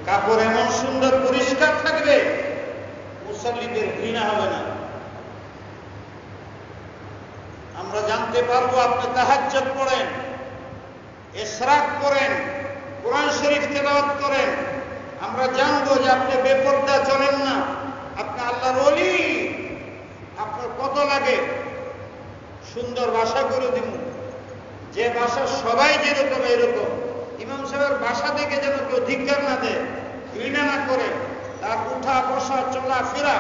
কাপড় এমন সুন্দর পরিষ্কার থাকবে, মুসল্লিদের ঘৃণা হবে না। আমরা জানতে পারবো আপনি তাহাজ্জুদ পড়েন, ইশরাক করেন, কোরআন শরীফ তেলাওয়াত করেন। আমরা জানবো যে আপনি বেপরদা চলেন না, আপনি আল্লাহর ওলি। আপনার কত লাগে? সুন্দর ভাষা করে দিব, যে ভাষা সবাই যেরকম এরকম। ইমাম সাহেবের ভাষা দেখে যেন কেউ ধিক্কার না দেয়, ঘৃণা না করে। তার উঠা বসা চলা ফেরা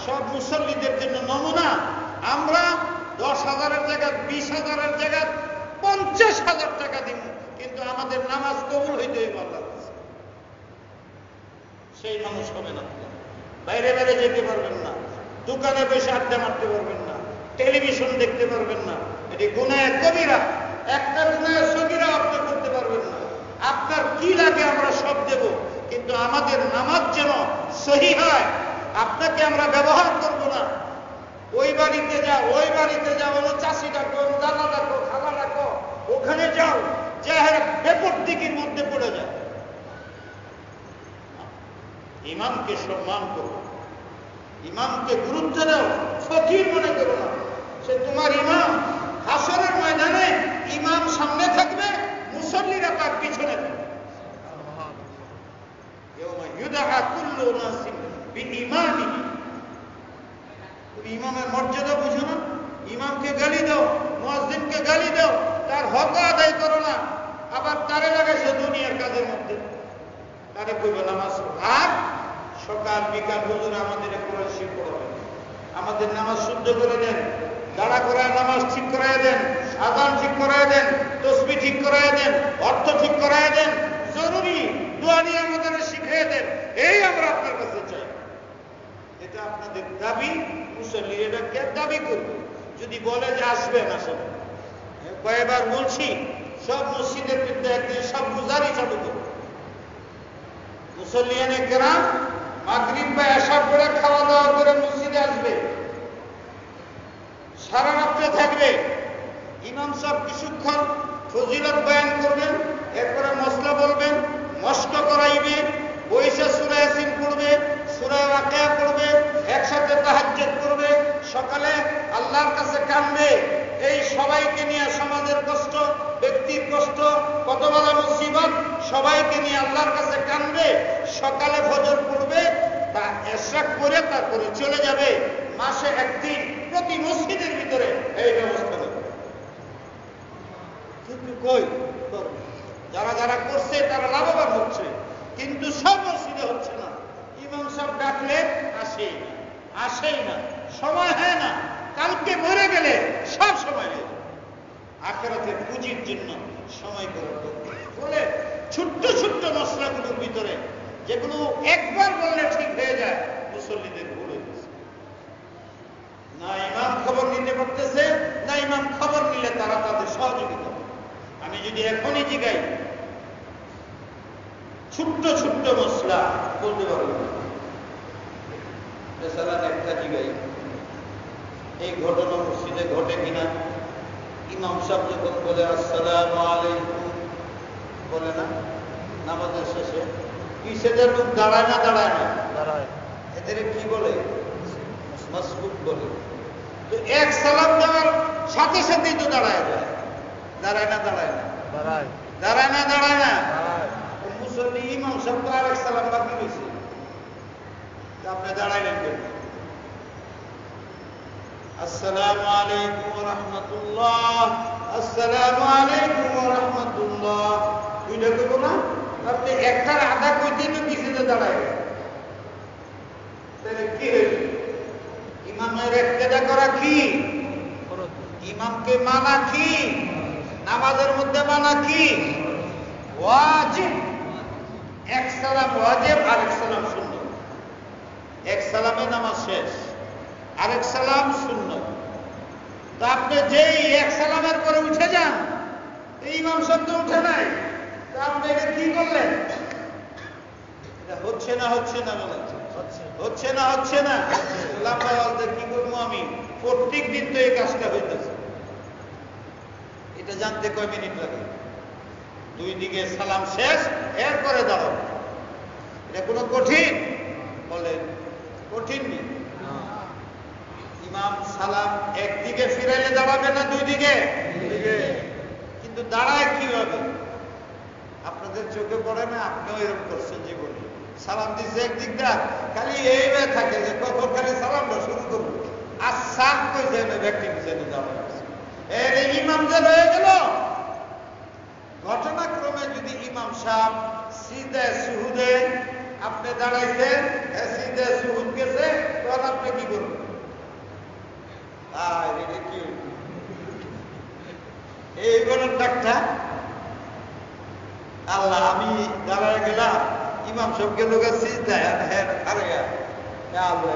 সব মুসল্লিদের জন্য নমুনা। আমরা 10,000-এর জায়গায় 20,000-এর জায়গায় 50,000 টাকা দিব, কিন্তু আমাদের নামাজ কবুল হইতে হইব আল্লাহর কাছে। সেই মানুষ হবে না। বাইরে বাইরে যেতে পারবেন না, দোকানে বসে আড্ডা মারতে পারবেন না, টেলিভিশন দেখতে পারবেন না। এটি গুনাহে কবিরা। একটা গুনাহে সগীরা আপনি করতে পারবেন না। আপনার কি লাগে আমরা সব দেব, কিন্তু আমাদের নামাজ যেন সহি হয়। আপনাকে আমরা ব্যবহার করব না। ওই বাড়িতে যাও, ওই বাড়িতে যাও, ওই চাষি ডাকো, দাদা ডাকো, খালা ডাকো, ওখানে যাও, যে বেপর দিকের মধ্যে পড়ে যায়। ইমামকে সম্মান করো, ইমামকে গুরুত্ব দাও, ফকির মনে করো না। সে তোমার ইমাম। হাসরের ময়দানে ইমাম সামনে থাকবে, মুসল্লিরা তার পিছনে থাকবে। ইমামের মর্যাদা বুঝো না? ইমামকে গালি দাও, মুয়াজ্জিনকে গালি দাও, তার হক আদায় করো না। আবার তারে লাগাইছে দুনিয়ার কাজের মধ্যে, তারে কইবে নামাজ। আর সকাল বিকাল হুজুর আমাদের কোরআন শরীফ পড়াবেন, আমাদের নামাজ শুদ্ধ করে দেন, দাঁড়া করায় নামাজ ঠিক করায় দেন, আযান ঠিক করায় দেন, তাসবিহ ঠিক করায় দেন, অর্থ ঠিক করায় দেন, জরুরি দোয়া নিয়ে আমাদের শিখিয়ে দেন। এই আমরা আপনার কাছে চাই। এটা আপনাদের দাবি। মুসল্লি এটা কে দাবি করবে? যদি বলে যে আসবেন, আসেন। কয়েকবার বলছি, সব মসজিদের মধ্যে একদিন সব গুজারি চালু করবে। মুসল্লিয়ানে কেরাম মাগরিব বা এশার পরে খাওয়া দাওয়া করে মসজিদে আসবে, সারা রাত্রে থাকবে। ইমাম সাহেব কিছুক্ষণ ফজিলত বয়ান করবেন, এরপরে মশলা বলবেন, মস্ক করাইবে, বইসা সূরা ইয়াসিন পড়বে, সূরা ওয়াকিয়া পড়বে, একসাথে তাহাজ্জুদ করবে, সকালে আল্লাহর কাছে কাঁদবে। এই সবাইকে নিয়ে সমাজের কষ্ট, ব্যক্তির কষ্ট, কত বড় মুসিবত, সবাইকে নিয়ে আল্লাহর কাছে কাঁদবে। সকালে ফজর পড়বে, তা ইশরাক করে তারপরে চলে যাবে। মাসে একদিন প্রতি মসজিদের ভিতরে এই ব্যবস্থা হবে। কিন্তু কই যারা যারা করছে তারা লাভবান হচ্ছে, কিন্তু সব মসজিদে হচ্ছে না। ইমাম সাহেব ডাকলে আসেই না, সময় হয় না। কালকে মরে গেলে সব সময় হয়ে যাবে। আখিরাতের পুঁজির জন্য সময় করে বলে ছোট্ট ছোট্ট মশলাগুলোর ভিতরে যেগুলো একবার বললে ঠিক হয়ে যায়, মুসল্লিদের ভুল হয়ে গেছে। না ইমাম খবর নিতে পারতেছে, না ইমাম খবর নিলে তারা তাদের সহযোগিতা। আমি যদি এখনই জিগাই, ছোট্ট ছোট্ট মশলা বলতে পারবো না। একটা জিগাই, এই ঘটনা মসজিদে ঘটে কিনা? ইমাম সাহেব যখন বলে আসসালামু আলাইকুম, বলে না নামাজের শেষে, পিছেদের লোক দাঁড়ায় না? দাঁড়ায়। এদের কি বলে? মাসবুক বলে। তো এক সালাম দেওয়ার সাথে সাথেই তো দাঁড়ায় যায়। দাঁড়ায় না? দাঁড়ায় না? মুসল্লি ইমাম সাহেব তো আরেক সালাম বাকি রয়েছে, আপনি দাঁড়াইলেন কেন? আসসালামু আলাইকুম ওয়া রাহমাতুল্লাহ, আসসালামু আলাইকুম ওয়া রাহমাতুল্লাহ, দুইটা কইব না? আপনি একটার আধা কইতেই তো পিছনে দাঁড়ায় গেলেন। তাহলে কি হইল? ইমামের ইক্তেদা করা কি? ইমামকে মানা কি? নামাজের মধ্যে মানা কি? ওয়াজিব। এক সালাম ওয়াজিব, আরেক সালাম সুন্নাত। এক সালামে নামাজ শেষ, আরেক সালাম সুন্নাত। তো আপনি যেই এক সালামের পরে উঠে যান, ইমাম শব্দ উঠে নাই, তা আপনি এটা কি করলেন? এটা হচ্ছে না হচ্ছে না বলে হচ্ছে না হচ্ছে না। লম্বা বলতে কি করবো আমি? প্রত্যেক দিন তো এই কাজটা হইতেছে। এটা জানতে কয় মিনিট লাগে? দুই দিকে সালাম শেষ, এরপরে দাঁড়াও। এটা কোনো কঠিন? বলেন কঠিন নেই। ইমাম সালাম একদিকে ফিরাইলে দাঁড়াবে না দুই দিকে? কিন্তু দাঁড়ায় কিভাবে? আপনাদের চোখে পড়ে না? আপনিও এরকম করছেন জীবনে। সালাম দিচ্ছে একদিকটা, খালি এইভাবে থাকে যে কখন খালি সালামটা শুরু করবো। আর সাপ কইছে ব্যক্তি পিছনে দাঁড়ায় এর ইমাম যে রয়ে গেল। ঘটনাক্রমে যদি ইমাম সাহেব সিদে সুহুদে আপনি দাঁড়াইছেন, সিদে সুহুদ গেছে, তখন আপনি কি করবেন? এই গণের ডাক্তার আল্লাহ, আমি দাঁড়ায় গেলাম, ইমাম সব গেল সিজদায়, হ্যাঁ আরে আল্লাহ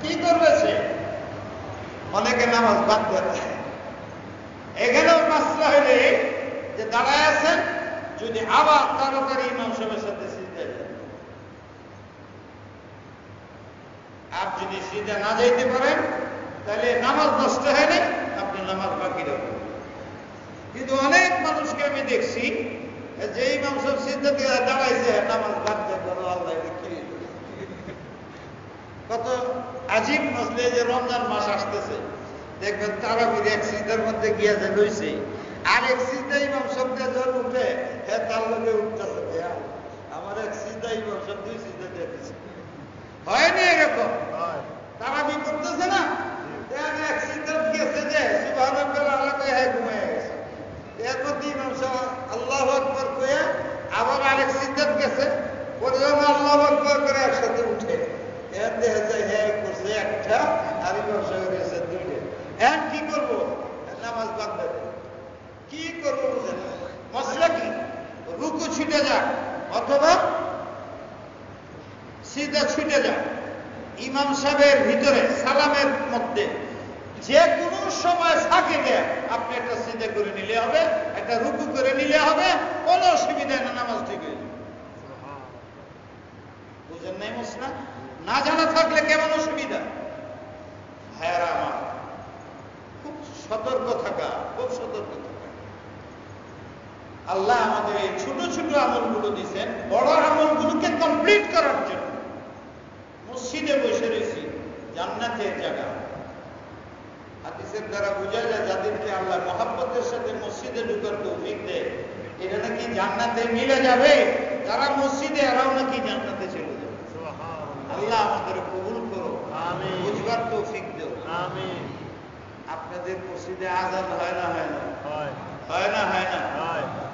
কি করবে সে? অনেকে নামাজ বাদ দেয়। এখানেও মাসলা হইলে যে দাঁড়ায় আছেন, যদি আবার তাড়াতাড়ি ইমাম সাহেবের সাথে সিজদায় যান, আর যদি সিজদা না যাইতে পারেন, তাহলে নামাজ নষ্ট হয় না, আপনি নামাজ বাকি রাখবেন। কিন্তু অনেক মানুষকে আমি দেখছি যে ইমাম সাহেব সিজদা দিয়ে দাঁড়াইছে, নামাজ বাদ দেয়। আল্লাহ কি কত আজীব মসলে। যে রমজান মাস আসতেছে, দেখবেন তারাবির এক সিজদার মধ্যে গিয়া যে লইছে, আর এক সিজদা ইমাম সাহেব যখন উঠে, হ্যাঁ তার লগে উঠতেছে। আমার এক সিজদা ইমাম সাহেব দুই সিজদা দিয়ে দিচ্ছে। হয়নি এরকম? তারাবি করতেছে না, এক সিজদার গেছে যে সুবহানাল্লাহ আলাদা হয়ে ঘুমিয়ে গেছে। এরপর ইমাম সাহেব আল্লাহু আকবার কইয়া আবার আরেক সিজদাত গেছে, পরে যখন আল্লাহু আকবার করে একসাথে উঠে, এর দেখা যায় হ্যাঁ করছে একটা, আর ইমাম সাহেব গেছে দুইটা। এখন কি করবো? নামাজ বাদ দেবে। কি করবো বুঝেন? মশলা কি? রুকু ছুটে যাক অথবা সিজদা ছুটে যাক। ইমাম সাহেবের ভিতরে সালামের মধ্যে যে কোনো সময় ফাঁকে দেয়, আপনি একটা সিজদা করে নিলে হবে, একটা রুকু করে নিলে হবে, কোনো অসুবিধা না, নামাজ ঠিক হয়ে যাবে। বুঝেন নাই মশলা? না জানা থাকলে কেমন অসুবিধা? ভাইয়ারা আমার, খুব সতর্ক থাকা, খুব সতর্ক থাকা। আল্লাহ আমাদের এই ছোট ছোট আমলগুলো দিচ্ছেন বড় আমলগুলোকে কমপ্লিট করার জন্য। মসজিদে বসে রয়েছি, জান্নাতের জায়গা। হাদিসের দ্বারা বোঝা যায় যাদেরকে আল্লাহ মহাব্বতের সাথে মসজিদে ঢুকার তৌফিক দেয়, এটা নাকি জান্নাতে মিলে যাবে। যারা মসজিদে, এরাও নাকি জান্নাতে চলে যাবে। আল্লাহ আমাদের কবুল করো, বুঝবার তৌফিক দেও। আপনাদের মসজিদে আজান হয় না? হয় না? হয় না? হয় না?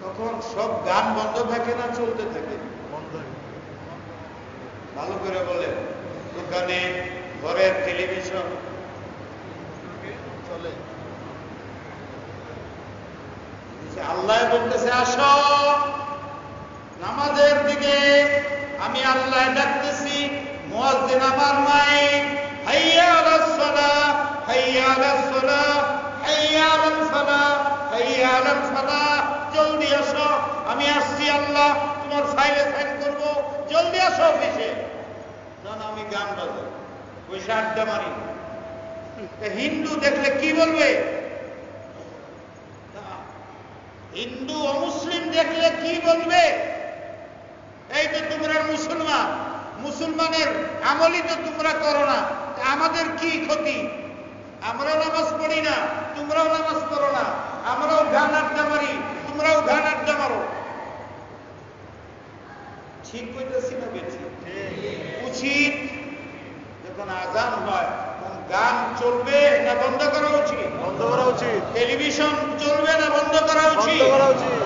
তখন সব গান বন্ধ থাকে না চলতে থাকে? ভালো করে বলে। দোকানে, ঘরের টেলিভিশন চলে। আল্লাহ বলতেছে আসো নামাজের দিকে, আমি আল্লাহ ডাকতেছি। মুয়াজ্জিন আমার মাইক, হাইয়া আলাস সালাহ, হাইয়া আলাস সালাহ, হাইয়া আলাল ফালাহ, হাইয়া আলাল ফালাহ। জলদি আসো, আমি আসছি, আল্লাহ তোমার ফাইলে সাইন করব, জলদি আসো অফিসে। জান আমি গান বাজাই, পয়সা আড্ডা মারি। হিন্দু দেখলে কি বলবে? হিন্দু অমুসলিম দেখলে কি বলবে? এই তো তোমরা মুসলমান, মুসলমানের আমলই তো তোমরা করো না, আমাদের কি ক্ষতি? আমরাও নামাজ পড়ি না, তোমরাও নামাজ পড়ো না, আমরাও গান আড্ডা মারি, তোমরাও গান আড্ডা মারো। ঠিক কইতেছি না বেশি? উচিত যখন আজান হয় তখন গান চলবে না বন্ধ করা উচিত? বন্ধ করা উচিত। টেলিভিশন চলবে না বন্ধ করা উচিত? বন্ধ করা উচিত।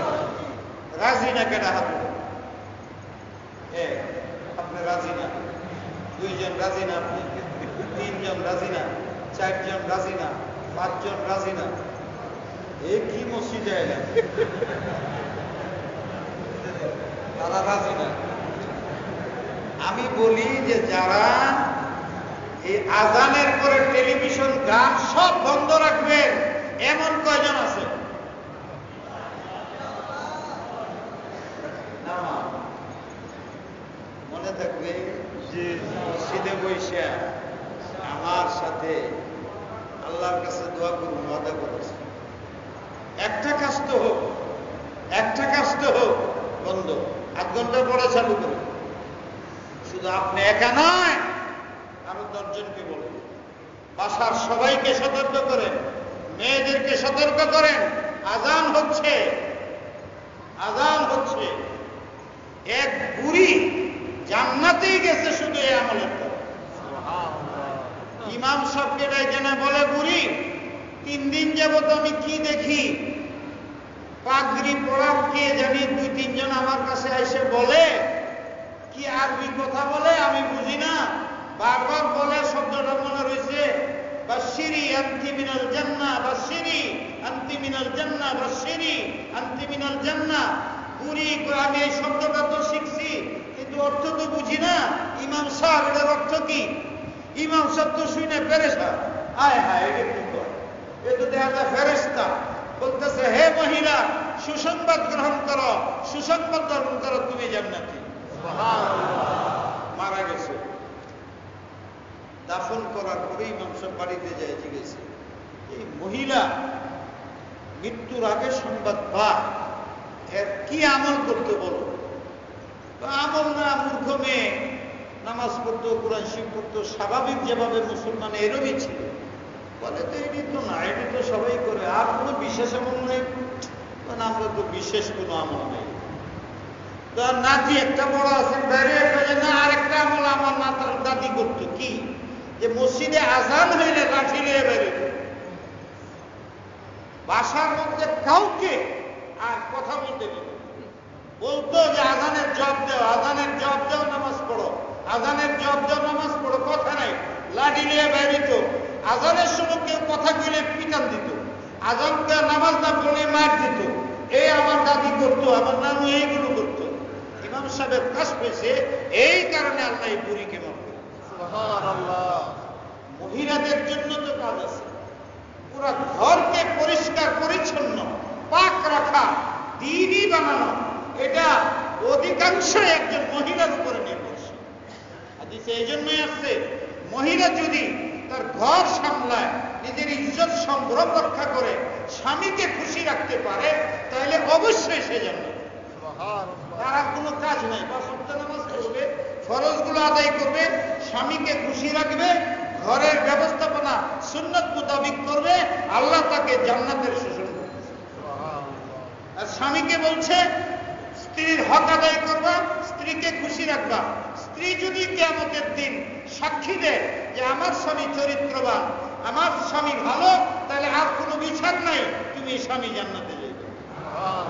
রাজি না কেন হাত? আপনি রাজি না, দুইজন রাজি না, আপনি তিনজন রাজি না, চারজন রাজি না, পাঁচজন রাজি না। এ কি মসজিদে এলেন? তারা রাজি না। আমি বলি যে যারা এই আজানের পরে টেলিভিশন গান সব বন্ধ রাখবেন এমন কয়জন আছে? মনে থাকবে মসজিদে বৈশা আমার সাথে আল্লাহর কাছে দোয়া করুন, ওয়াদা করেছে একটা কাজ তো হোক, একটা কাজ তো হোক বন্ধ, 8 ঘন্টা পরে চালু করুন। শুধু আপনি একা নয়, আরো 10 জনকে বলুন, বাসার সবাইকে সতর্ক করেন, মেয়েদেরকে সতর্ক করেন। আজান হচ্ছে, আজান হচ্ছে। এক বুড়ি জান্নাতেই গেছে শুধু এই আমলের পর। ইমাম সাহেবকে ডাইকে না বলে, বুড়ি 3 দিন যাবত আমি কি দেখি, পাগড়ি পড়া কে জানি 2-3 জন আমার কাছে এসে বলে, কি আরবি কথা বলে আমি বুঝি না, বারবার বলে, শব্দটা মনে রয়েছে বাশিরি আনতি মিনাল জান্নাহ, বাশিরি আনতি মিনাল জান্নাহ, বাশিরি আনতি মিনাল জান্নাহ। বুড়ি আমি এই শব্দটা তো শিখছি কিন্তু অর্থ তো বুঝি না। ইমাম সাহেব এটার অর্থ কি? ইমাম সাহেব তো শুনে পেরেশান, আয় হায় এটা কি করে, এ তো দেখা যায় ফেরেশতা। বলতেছে, হে মহিলা সুসংবাদ গ্রহণ করো, সুসংবাদ গ্রহণ করো, তুমি জান্নাতি। মারা গেছে, দাফন করার পরে ইমাম সাহেব বাড়িতে যায়, জিজ্ঞেস এই মহিলা মৃত্যুর আগে সংবাদ পায়, এর কি আমল করতে বলো? আমল না, মূর্খ মেয়ে, নামাজ পড়তো, কোরআন শরীফ পড়তো, স্বাভাবিক যেভাবে মুসলমান এরকমই ছিল। বলে তো এটি তো না, এটি তো সবাই করে, আর কোনো বিশেষ আমল নেই। মানে আমরা তো বিশেষ কোনো আমল নেই। তো নাতি একটা বড় আছে, বেরিয়ে ফেলে না, আরেকটা আমল আমার মাতার দাদি করতো কি, যে মসজিদে আজান হইলে লাঠি নিয়ে বেরিয়ে বাসার মধ্যে কাউকে আর কথা বলতে দিত। বলতো যে আজানের জবাব দেও, আজানের জবাব দেও, নামাজ পড়ো, আজানের জবাব দেও, নামাজ পড়ো, কথা নাই, লাঠি নিয়ে বেরিত। আজানের সময় কেউ কথা কইলে পিটান দিত, আজানকে নামাজ না পড়লে মার দিত। এই আমার দাদি করতো, আমার নানু এইগুলো করতো। ইমাম সাহেবের কাজ পেয়েছে, এই কারণে আল্লাহ এই বুড়িকে মাফ করে। সুবহানাল্লাহ। মহিলাদের জন্য তো কাজ আছে, পুরা ঘরকে পরিষ্কার পরিচ্ছন্ন পাক রাখা, দ্বীনই বানানো, এটা অধিকাংশ একজন মহিলার উপরে নির্ভরশীল। হাদিসে এই জন্যই আসছে, মহিলা যদি তার ঘর সামলায়, নিজের ইজ্জত সম্ভ্রম রক্ষা করে, স্বামীকে খুশি রাখতে পারে, তাহলে অবশ্যই সে জান্নাত। তার আর কোনো কাজ নাই, 5 ওয়াক্ত নামাজ পড়বে, ফরজগুলো আদায় করবে, স্বামীকে খুশি রাখবে, ঘরের ব্যবস্থাপনা সুন্নত মোতাবিক করবে, আল্লাহ তাকে জান্নাতের শোষণ করবে। আর স্বামীকে বলছে স্ত্রীর হক আদায় করবা, স্ত্রীকে খুশি রাখবা। স্ত্রী যদি কিয়ামতের দিন সাক্ষী দেয় যে আমার স্বামী চরিত্রবান, আমার স্বামী ভালো, তাহলে আর কোনো বিচার নাই, তুমি স্বামী জান্নাতে যাবে।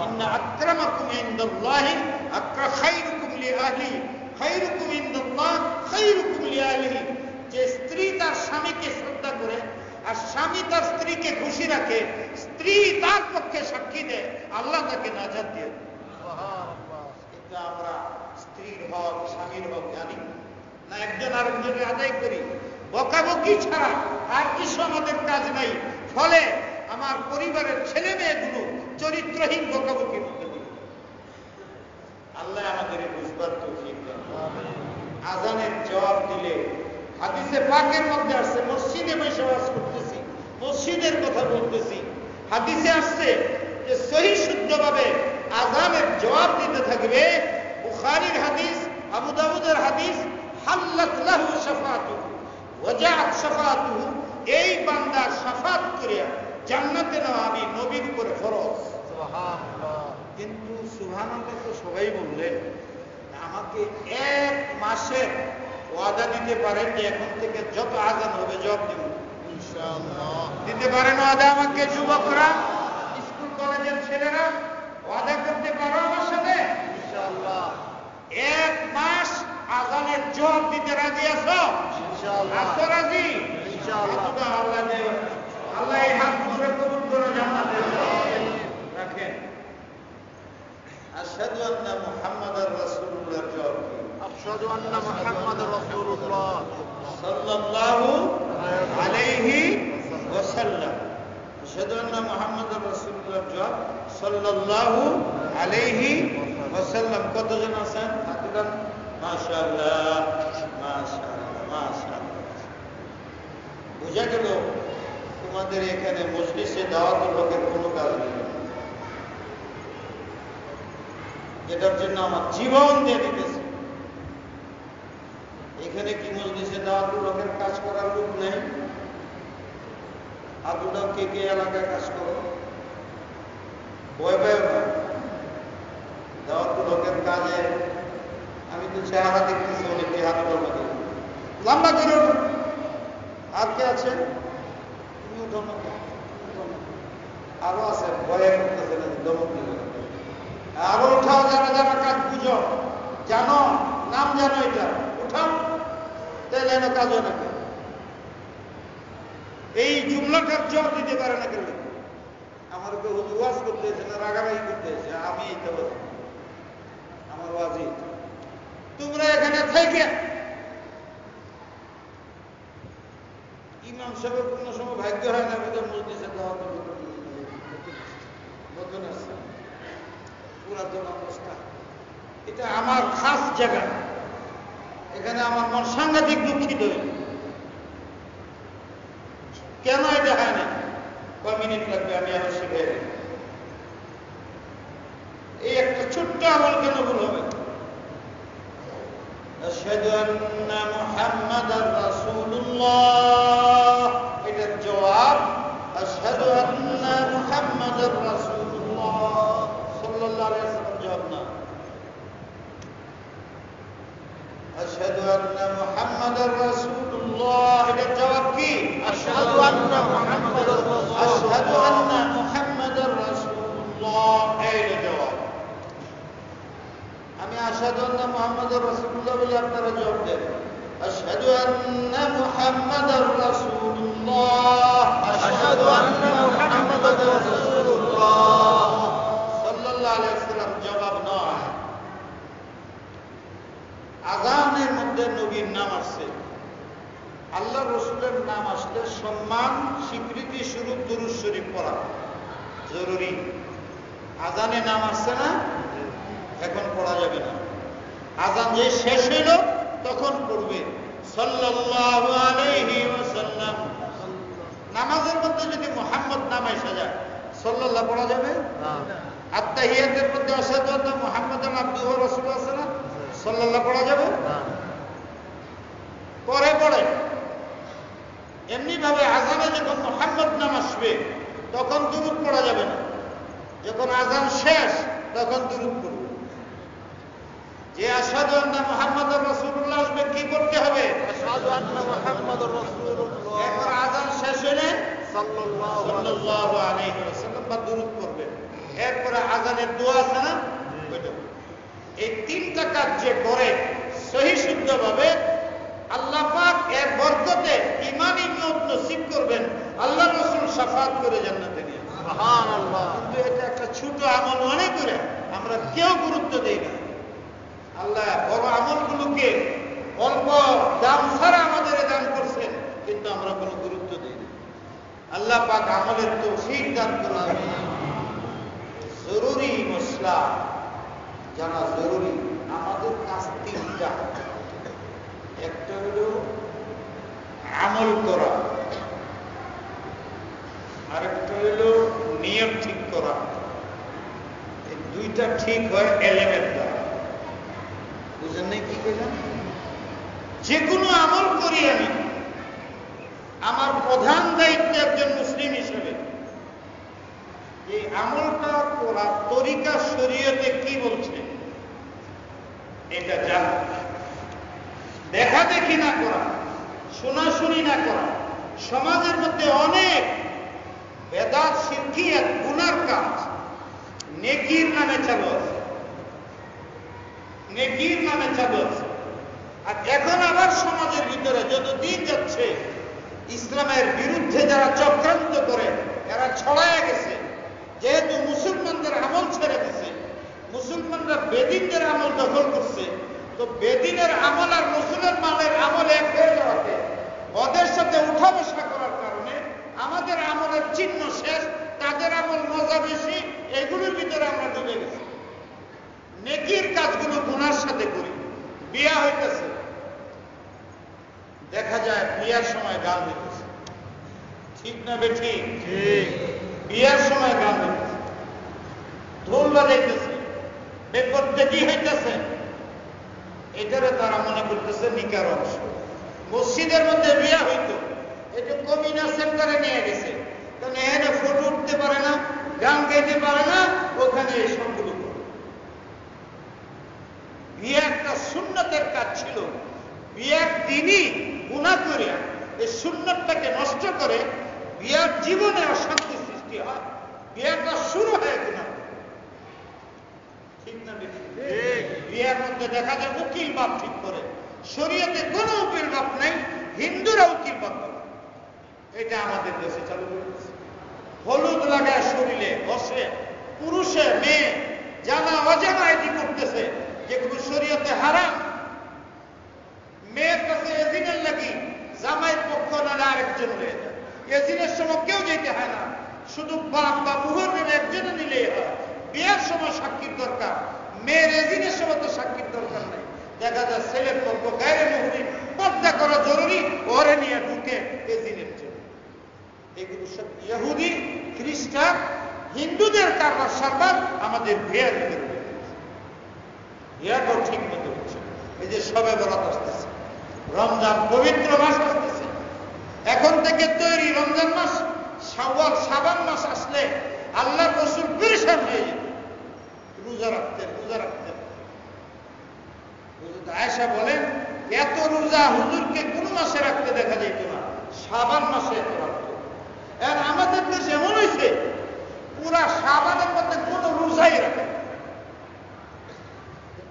ইন্না আকরামাকুম ইনদাল্লাহি খায়রুকুম লিআহলি, খায়রুকুম ইনদাল্লাহ খায়রুকুম লিআহলিহি। যে স্ত্রী তার স্বামীকে শ্রদ্ধা করে আর স্বামী তার স্ত্রীকে খুশি রাখে, স্ত্রী তার পক্ষে সাক্ষী দেয়, আল্লাহ তাকে নাজাত দিয়ে দেয়। কিন্তু আমরা স্ত্রীর হক, স্বামীর হক জানি না, একজন আরেকজনের আদায় করি, বকাবকি ছাড়া আর কিছু আমাদের কাজ নাই। ফলে আমার পরিবারের ছেলে মেয়েগুলো চরিত্রহীন বকাবকির মধ্যে দিল। আল্লাহ আমাদের বুঝবার তৌফিক দেন। আজানের জবাব দিলে, হাদিসে পাকের মধ্যে আসছে, মসজিদে বসে ওয়াজ করতেছি, মসজিদের কথা বলতেছি, হাদিসে আসছে যে সহিহ শুদ্ধভাবে আজানের জবাব দিতে থাকবে। বুখারীর হাদিস, আবু দাউদের হাদিস, হাল্লাত লাহু শাফাআতুহু ওয়া জাআত শাফাআতুহু, এই বান্দার শাফাত করিয়া জান্নাতে নেওয়া আমি নবীর উপরে ফরজ। সুবহানাল্লাহ। কিন্তু সুবহানাল্লাহ তো সবাই বললেন, আমাকে 1 মাসের ওয়াদা দিতে পারেন যে এখন থেকে যত আজান হবে জবাব দিব। পারেন ওয়াদা আমাকে? যুবকরা, স্কুল কলেজের ছেলেরা ওয়াদা করতে পারো আমার সাথে? ইনশাআল্লাহ। 1 মাস আযানের জবাব দিতে রাজি আছো? ইনশাআল্লাহ। আছো রাজি? ইনশাআল্লাহ। আল্লাহ দেব, আল্লাহ এই হাতগুলো কবুল করে জান্নাতে রাখেন। আশহাদু আন্না মুহাম্মাদার রাসূলুল্লাহ জবাব কি? আশহাদু আন্না মুহাম্মাদার রাসূলুল্লাহ সাল্লাল্লাহু আলাইহি ওয়াসাল্লাম। আশহাদু আন্না মুহাম্মাদার রাসূলুল্লাহ জবাব সাল্লাল্লাহু আলাইহি ওয়াসাল্লাম। কতজন আছেন? হাতটা মাশাআল্লাহ, মাশাআল্লাহ, মাশাআল্লাহ। বুঝা গেল তোমাদের এখানে মজলিসে দাওয়াতুল হকের কোনো কাজ নেই। এটার জন্য আমার জীবন দিয়ে দিতেছে। এখানে কি মজলিসে দাওয়াতুল হকের কাজ করার লোক নেই? আবুদাও কে কে এলাকায় কাজ করো? ভয় পায় না। দাওয়াতুল হকের কাজে আমি তো চেহারা দেখতেছি অনেকে হাত লম্বা করে, লম্বা করে উঠো। আর কে আছে? তুমি উঠো না, আরো আছে ভয়ে করতেছে না, দমক দিবে। আরো উঠাও, যারা যারা কাজ বুঝো, জানো, নাম জানো, এটা উঠাও, তাহলে না কাজ হয় না। এই জুমলাটার জবাব দিতে পারে না কেন? আমার কেউ ওয়াজ করতে এসে না, রাগারাগি করতে এসে, আমি এইটা বলি আমার ওয়াজি। তোমরা এখানে থেকে ইমাম সাহেবের কোনো সময় ভাগ্য হয় না, বোধহয় মসজিদে দেওয়া নতুন আসছে, পুরাতন অবস্থা। এটা আমার খাস জায়গা, এখানে আমার মন সাংঘাতিক দুঃখিত। কেন এটা হয় না? কয় মিনিট লাগবে, আমি আরো শিখে। এই একটা ছোট্ট আমল কেন ভুল হবে? আশহাদু আন্না মুহাম্মাদার রাসূলুল্লাহ, এটার জবাব আশহাদু আন্না মুহাম্মাদার রাসূলুল্লাহ সাল্লাল্লাহু আলাইহি ওয়াসাল্লাম জবাব না। আশহাদু আন্না মুহাম্মাদার রাসূলুল্লাহ, এটার জবাব কি? আশহাদু আন্না মুহাম্মাদার রাসূলুল্লাহ। আশহাদু আন্না মুহাম্মাদার রাসূলুল্লাহ, এই জবাব। আমি আশহাদু আন্না মুহাম্মাদার রাসূলুল্লাহ বলে আপনারা জবাব দেন। আশহাদু আন্না মুহাম্মাদার রাসূলুল্লাহ, আশহাদু আন্না মুহাম্মাদার রাসূলুল্লাহ সাল্লাল্লাহু আলাইহি ওয়াসাল্লাম জবাব নয়। আযানের মধ্যে নবীর নাম আসছে, আল্লাহ রসুলের নাম আসলে সম্মান স্বীকৃতি স্বরূপ দুরূদ শরীফ পড়া জরুরি। আযানে নাম আসছে না, এখন পড়া যাবে না। আযান যে শেষ হইল তখন পড়বে সাল্লাল্লাহু আলাইহি ওয়াসাল্লাম। নামাজের মধ্যে যদি মুহাম্মদ নাম এসে যায়, সাল্লাল্লাহু পড়া যাবে না। আত্তাহিয়াতের মধ্যে আশহাদু আন্না মুহাম্মাদান আবদুহু ওয়া রাসূলুহু আছে না, সাল্লাল্লাহু পড়া যাবে না। পরে পড়ে এমনি ভাবে আযানে যখন মুহাম্মদ নাম আসবে তখন দুরূদ পড়া যাবে না। যখন আযান শেষ তখন দুরূদ পড়বে। যে আশহাদু আন্না মুহাম্মাদার রাসূলুল্লাহ আসবে কি করতে হবে? আশহাদু আন্না মুহাম্মাদার রাসূলুল্লাহ। এরপর আযান শেষ হলে সাল্লাল্লাহু আলাইহি ওয়াসাল্লাম বা দুরূদ পড়বে। এরপর আযানের দোয়া আছে না, ওইটা। এই তিনটা কাজ যে করে সহি শুদ্ধভাবে, আল্লাহ পাক এর বরকতে ঈমানি নিয়ত নসিব করবেন, আল্লাহ রাসূল শাফাত করে জান্নাতে নিয়ে। সুবহানাল্লাহ। কিন্তু এটা একটা ছোট আমল মনে করে আমরা কেউ গুরুত্ব দেই না। আল্লাহ বড় আমলগুলোকে অল্প দাম ছাড়া আমাদের দান করছেন, কিন্তু আমরা কোনো গুরুত্ব দিই না। আল্লাহ পাক আমলের তৌফিক দান করুন। জরুরি মশলা জানা জরুরি। আমাদের কাজ তিনটা। একটা হলো আমল করা, আরেকটা হলো নিয়ত ঠিক করা। এই দুইটা ঠিক হয় এলেমের দ্বারা। বুঝেন নাই কি কইলাম? যে কোনো আমল করি আমি, আমার প্রধান দায়িত্ব একজন মুসলিম হিসেবে এই আমলটা করার তরিকা শরীয়তে কি বলছে এটা জানা। দেখা দেখি না করা, শোনাশুনি না করা। সমাজের মধ্যে অনেক বেদাত শিরকিয়াত গুনার কাজ নেকির নামে চালু আছে, নেকির নামে চালু আছে। আর এখন আবার সমাজের ভিতরে যত দিন যাচ্ছে ইসলামের বিরুদ্ধে যারা চক্রান্ত করে এরা ছড়ায় গেছে। যেহেতু মুসলমানদের আমল ছেড়ে দিছে, মুসলমানরা বেদিনদের আমল দখল করছে, তো বেদিনের আমল আর মুসলমানের আমল এক হয়ে যাওয়াতে ওদের সাথে উঠা বসা করার কারণে আমাদের আমলের চিহ্ন শেষ, তাদের আমল মজা বেশি, এগুলোর ভিতরে আমরা ডুবে গেছি। নেকির কাজগুলো গুনার সাথে করি। বিয়া হইতেছে, দেখা যায় বিয়ার সময় গান হইতেছে, ঠিক না বেঠি? বিয়ার সময় গান হইতেছে, ঢোল বাজাইতেছে, বেপরদেকি হইতেছে। এটারে তারা মনে করতেছে নিকার অংশ। মসজিদের মধ্যে বিয়া হইতো, এটা কমিউনার সেন্টারে নিয়ে গেছে, কারণ এখানে ফটো উঠতে পারে না, গান গাইতে পারে না, ওখানে এই সবগুলো করে। বিয়ে একটা সুন্নতের কাজ ছিল, বিয়ের দিনই গুনাহ করে এই সুন্নতটাকে নষ্ট করে বিয়ার জীবনে অশান্তি সৃষ্টি হয়। বিয়েটা শুরু হয় গুনাহ, ঠিক না? বিয়ের মধ্যে দেখা যায় উকিল বাপ ঠিক করে, শরীয়তে কোনো উকিল বাপ নাই, হিন্দুরা উকিল বাপ করে। এটা আমাদের দেশে চালু করেছে। হলুদ লাগায় শরীরে বসে পুরুষে মেয়ে জানা অজানা এটি করতেছে, যেগুলো শরীয়তে হারাম। মেয়ের কাছে এজিনের লাগি জামাইয়ের পক্ষ না আরেকজন হয়ে যায়। এজিনের সময় কেউ যেতে হয় না, শুধু বাপ বা মুহূর্তে একজনে নিলেই হয়। বিয়ের সময় সাক্ষীর দরকার, মেয়ের এজিনের সময় তো সাক্ষীর দরকার নাই। দেখা যায় ছেলের পক্ষ গায়ে মুহুরি পর্দা করা জরুরি, ওরে নিয়ে ঢুকে এজিনের জন্য। এগুলো সব ইহুদি খ্রিস্টান হিন্দুদের কারবার সারবার আমাদের বিয়ের ভিতরে বিয়েটাও ঠিক মতো হচ্ছে। এই যে শবে বরাত আসতেছে, রমজান পবিত্র মাস আসতেছে, এখন থেকে তৈরি রমজান মাস, শাওয়াল শাবান মাস আসলে আল্লাহর রাসূল পেরেশান হয়ে যেত, রোজা রাখতেন। আয়েশা বলেন এত রোজা হুজুরকে কোন মাসে রাখতে দেখা যেত না, শাবান মাসে এত রাখত। আর আমাদের দেশ এমন হয়েছে পুরা শাবানের মধ্যে কোন রোজাই রাখে।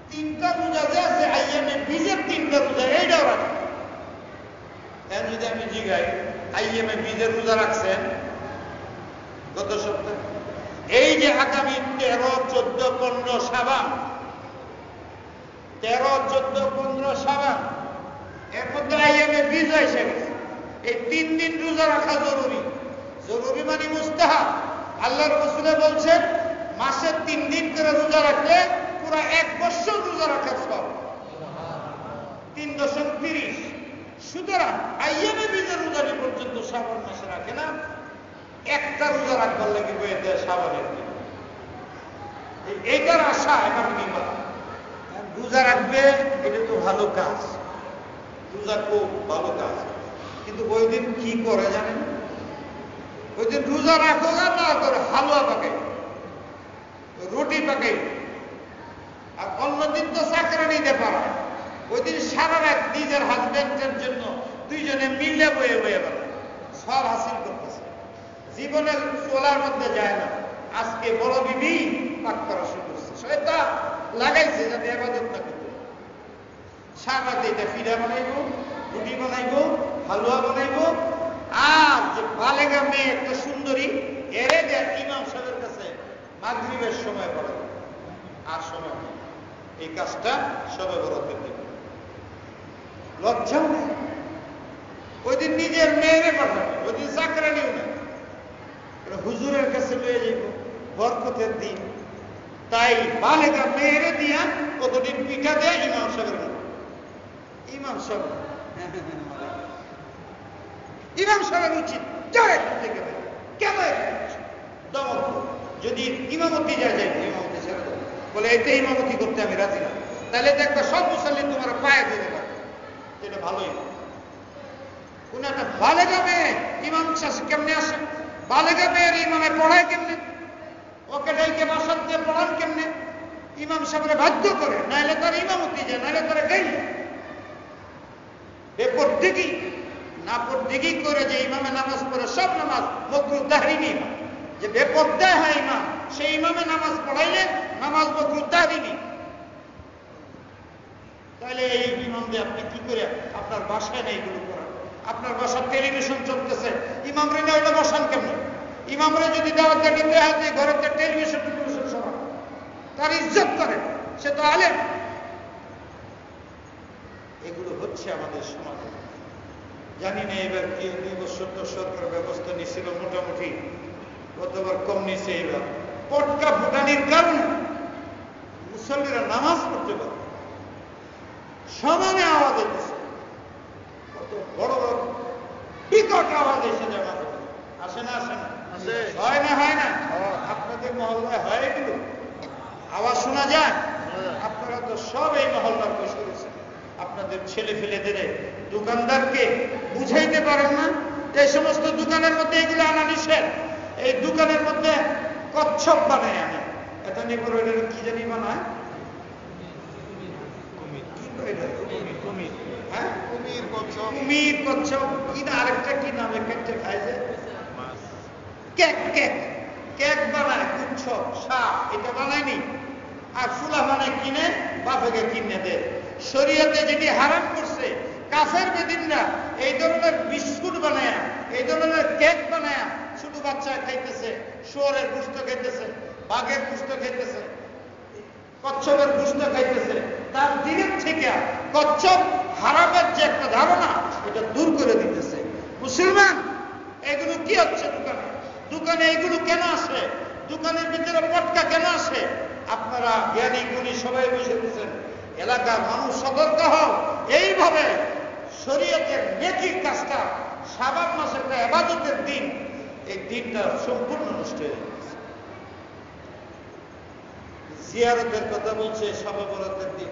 তিনটা রোজা যে আছে আইএমএ বীজের তিনটা রোজা এইটাও রাখে। এখন যদি আমি জিগাই আইএমএ বীজের রোজা রাখছেন গত সপ্তাহে, এই যে আগামী 13, 14, 15 শাবান, 13, 14, 15 শাবান, এর মধ্যে আইএমএ বীজ এসে গেছে। এই 3 দিন রোজা রাখা জরুরি। জরুরি মানে মুস্তাহাব। আল্লাহর রাসূল বলছেন মাসে 3 দিন করে রোজা রাখলে পুরা 1 বছর রোজা রাখার সব। 3.30। সুতরাং আইএমএ বীজের রোজাটি পর্যন্ত শাবান মাসে রাখে না, একটা রোজা রাখবার লাগে বইতে শাবানের দিন। এইটার আশা এখন বিপদ। রোজা রাখবে এটা তো ভালো কাজ, রোজা খুব ভালো কাজ, কিন্তু ওই দিন কি করে জানেন? ওই দিন রোজা রাখো না করে হালুয়া পাকাই, রুটি পাকাই, আর অন্যদিন তো চাকরা নিতে পারে। ওই দিন সারা রাত নিজের হাজবেন্ডের জন্য দুইজনে মিলে বয়ে বয়ে বেড়ায়, সব হাসিল করতেছে, জীবনে চলার মধ্যে যায় না। আজকে বড় বিবি পাক করা শুরু করছে, শয়তান লাগাইছে যাতে ইবাদত না করতে। সারা রাত এটা পিঠা বানাইব, রুটি বানাইব, হালুয়া বানাইব। আর যে বালেগা মেয়ে একটা সুন্দরী এরে দেয় ইমাম সাহেবের কাছে মাগরিবের সময় পড়ে, আর সময় নেই। এই কাজটা সবে বরাতের দিন লজ্জাও নেই। ওই দিন নিজের মেয়েরে পাঠাবে, ওই দিন চাকরা নিও না, হুজুরের কাছে লয়ে যাইব, বরকতের দিন। তাই বালেগা মেয়েরে দিয়া কতদিন পিঠা দেয় ইমাম সাহেবের। ইমাম সাহেব উচিত কেন দমক যদি ইমামতি যায় ইমামতি ছেড়ে দেয়, বলে এতে ইমামতি করতে আমি রাজি না, তাহলে দেখবা সব মুসল্লি তোমার পায়ে দিতে পারে, এটা ভালোই না। কোন একটা বালেগা মেয়ে ইমাম কেমনে আসে? বালেগা মেয়ের ইমামে পড়ায় কেমনে? ওকে ডাইকে বাসার দিয়ে পড়ান কেমনে? ইমাম সাহেবরে বাধ্য করে, নাইলে তার ইমামতি যায়, নাইলে তারা গাইল। এরপর দিঘি না পর দিঘি করে যে ইমামে নামাজ পড়ে সব নামাজ মাকরুহ তাহরিমি। যে বেপরদা হয় ইমাম, সেই ইমামে নামাজ পড়াইলে নামাজ মাকরুহ তাহরিমি। তাহলে এই ইমাম দিয়ে আপনি কি করে আপনার বাসায় নেই এগুলো করেন? আপনার বাসার টেলিভিশন চলতেছে, ইমামরে না ওইটা বসান কেমন? ইমামরে যদি দাওয়াত দিতে হয় ঘরের টেলিভিশন সমান, তার ইজ্জত করেন, সে তো আলেম। এগুলো হচ্ছে আমাদের সমাজে। জানি না এবার কি 2 বছর তো সরকার ব্যবস্থা নিয়েছিল মোটামুটি, গতবার কম নিয়েছে। এবার পটকা ফুটানির কারণে মুসল্লিরা নামাজ পড়তে পারে, সমানে আওয়াজ হইতেছে, কত বড় বড় বিকট আওয়াজ এসে যাওয়া আসে না? আসে না? হয় না? হয় না? আপনাদের মহল্লায় হয় এগুলো? আওয়াজ শোনা যায়? আপনারা তো সব এই মহল্লার বসে করেছেন। আপনাদের ছেলে ফেলেদের দোকানদারকে বুঝাইতে পারেন না এই সমস্ত দোকানের মধ্যে এগুলো আনা নিষেধ। এই দোকানের মধ্যে কচ্ছপ বানায় আনে, এটা নিয়ে পরে কি জানি বানায়, কুমির, কচ্ছপ, কি না আরেকটা কি নাম একটা খায় যে কেক, কেক কেক বানায়, কুচ্ছপ, সাপ, এটা বানায়নি। আর ফুলা বানায় কিনে বাপেকে কিনে দেয়। শরীয়তে যেটি হারাম করছে, কাফের বেদিনরা এই ধরনের বিস্কুট বানায়, এই ধরনের কেক বানায় শুধু বাচ্চা খাইতেছে, শুয়োরের গোশত খাইতেছে, বাঘের গোশত খাইতেছে, কচ্ছপের গোশত খাইতেছে। তার দিনের থেকে কচ্ছপ হারামের যে একটা ধারণা, এটা দূর করে দিতেছে। মুসলমান, এগুলো কি হচ্ছে দোকানে? দোকানে এগুলো কেন আসে? দোকানের ভিতরে পটকা কেন আসে? আপনারা জ্ঞানী গুণী সবাই বসে দিচ্ছেন, এলাকার মানুষ সতর্ক হও। এইভাবে শরীয়তের নেকির কাজটা, শাবান মাসের একটা ইবাদতের দিন, এই দিনটা সম্পূর্ণ নষ্ট হয়ে গেছে। জিয়ারতের কথা বলছে, শবে বরাতের দিন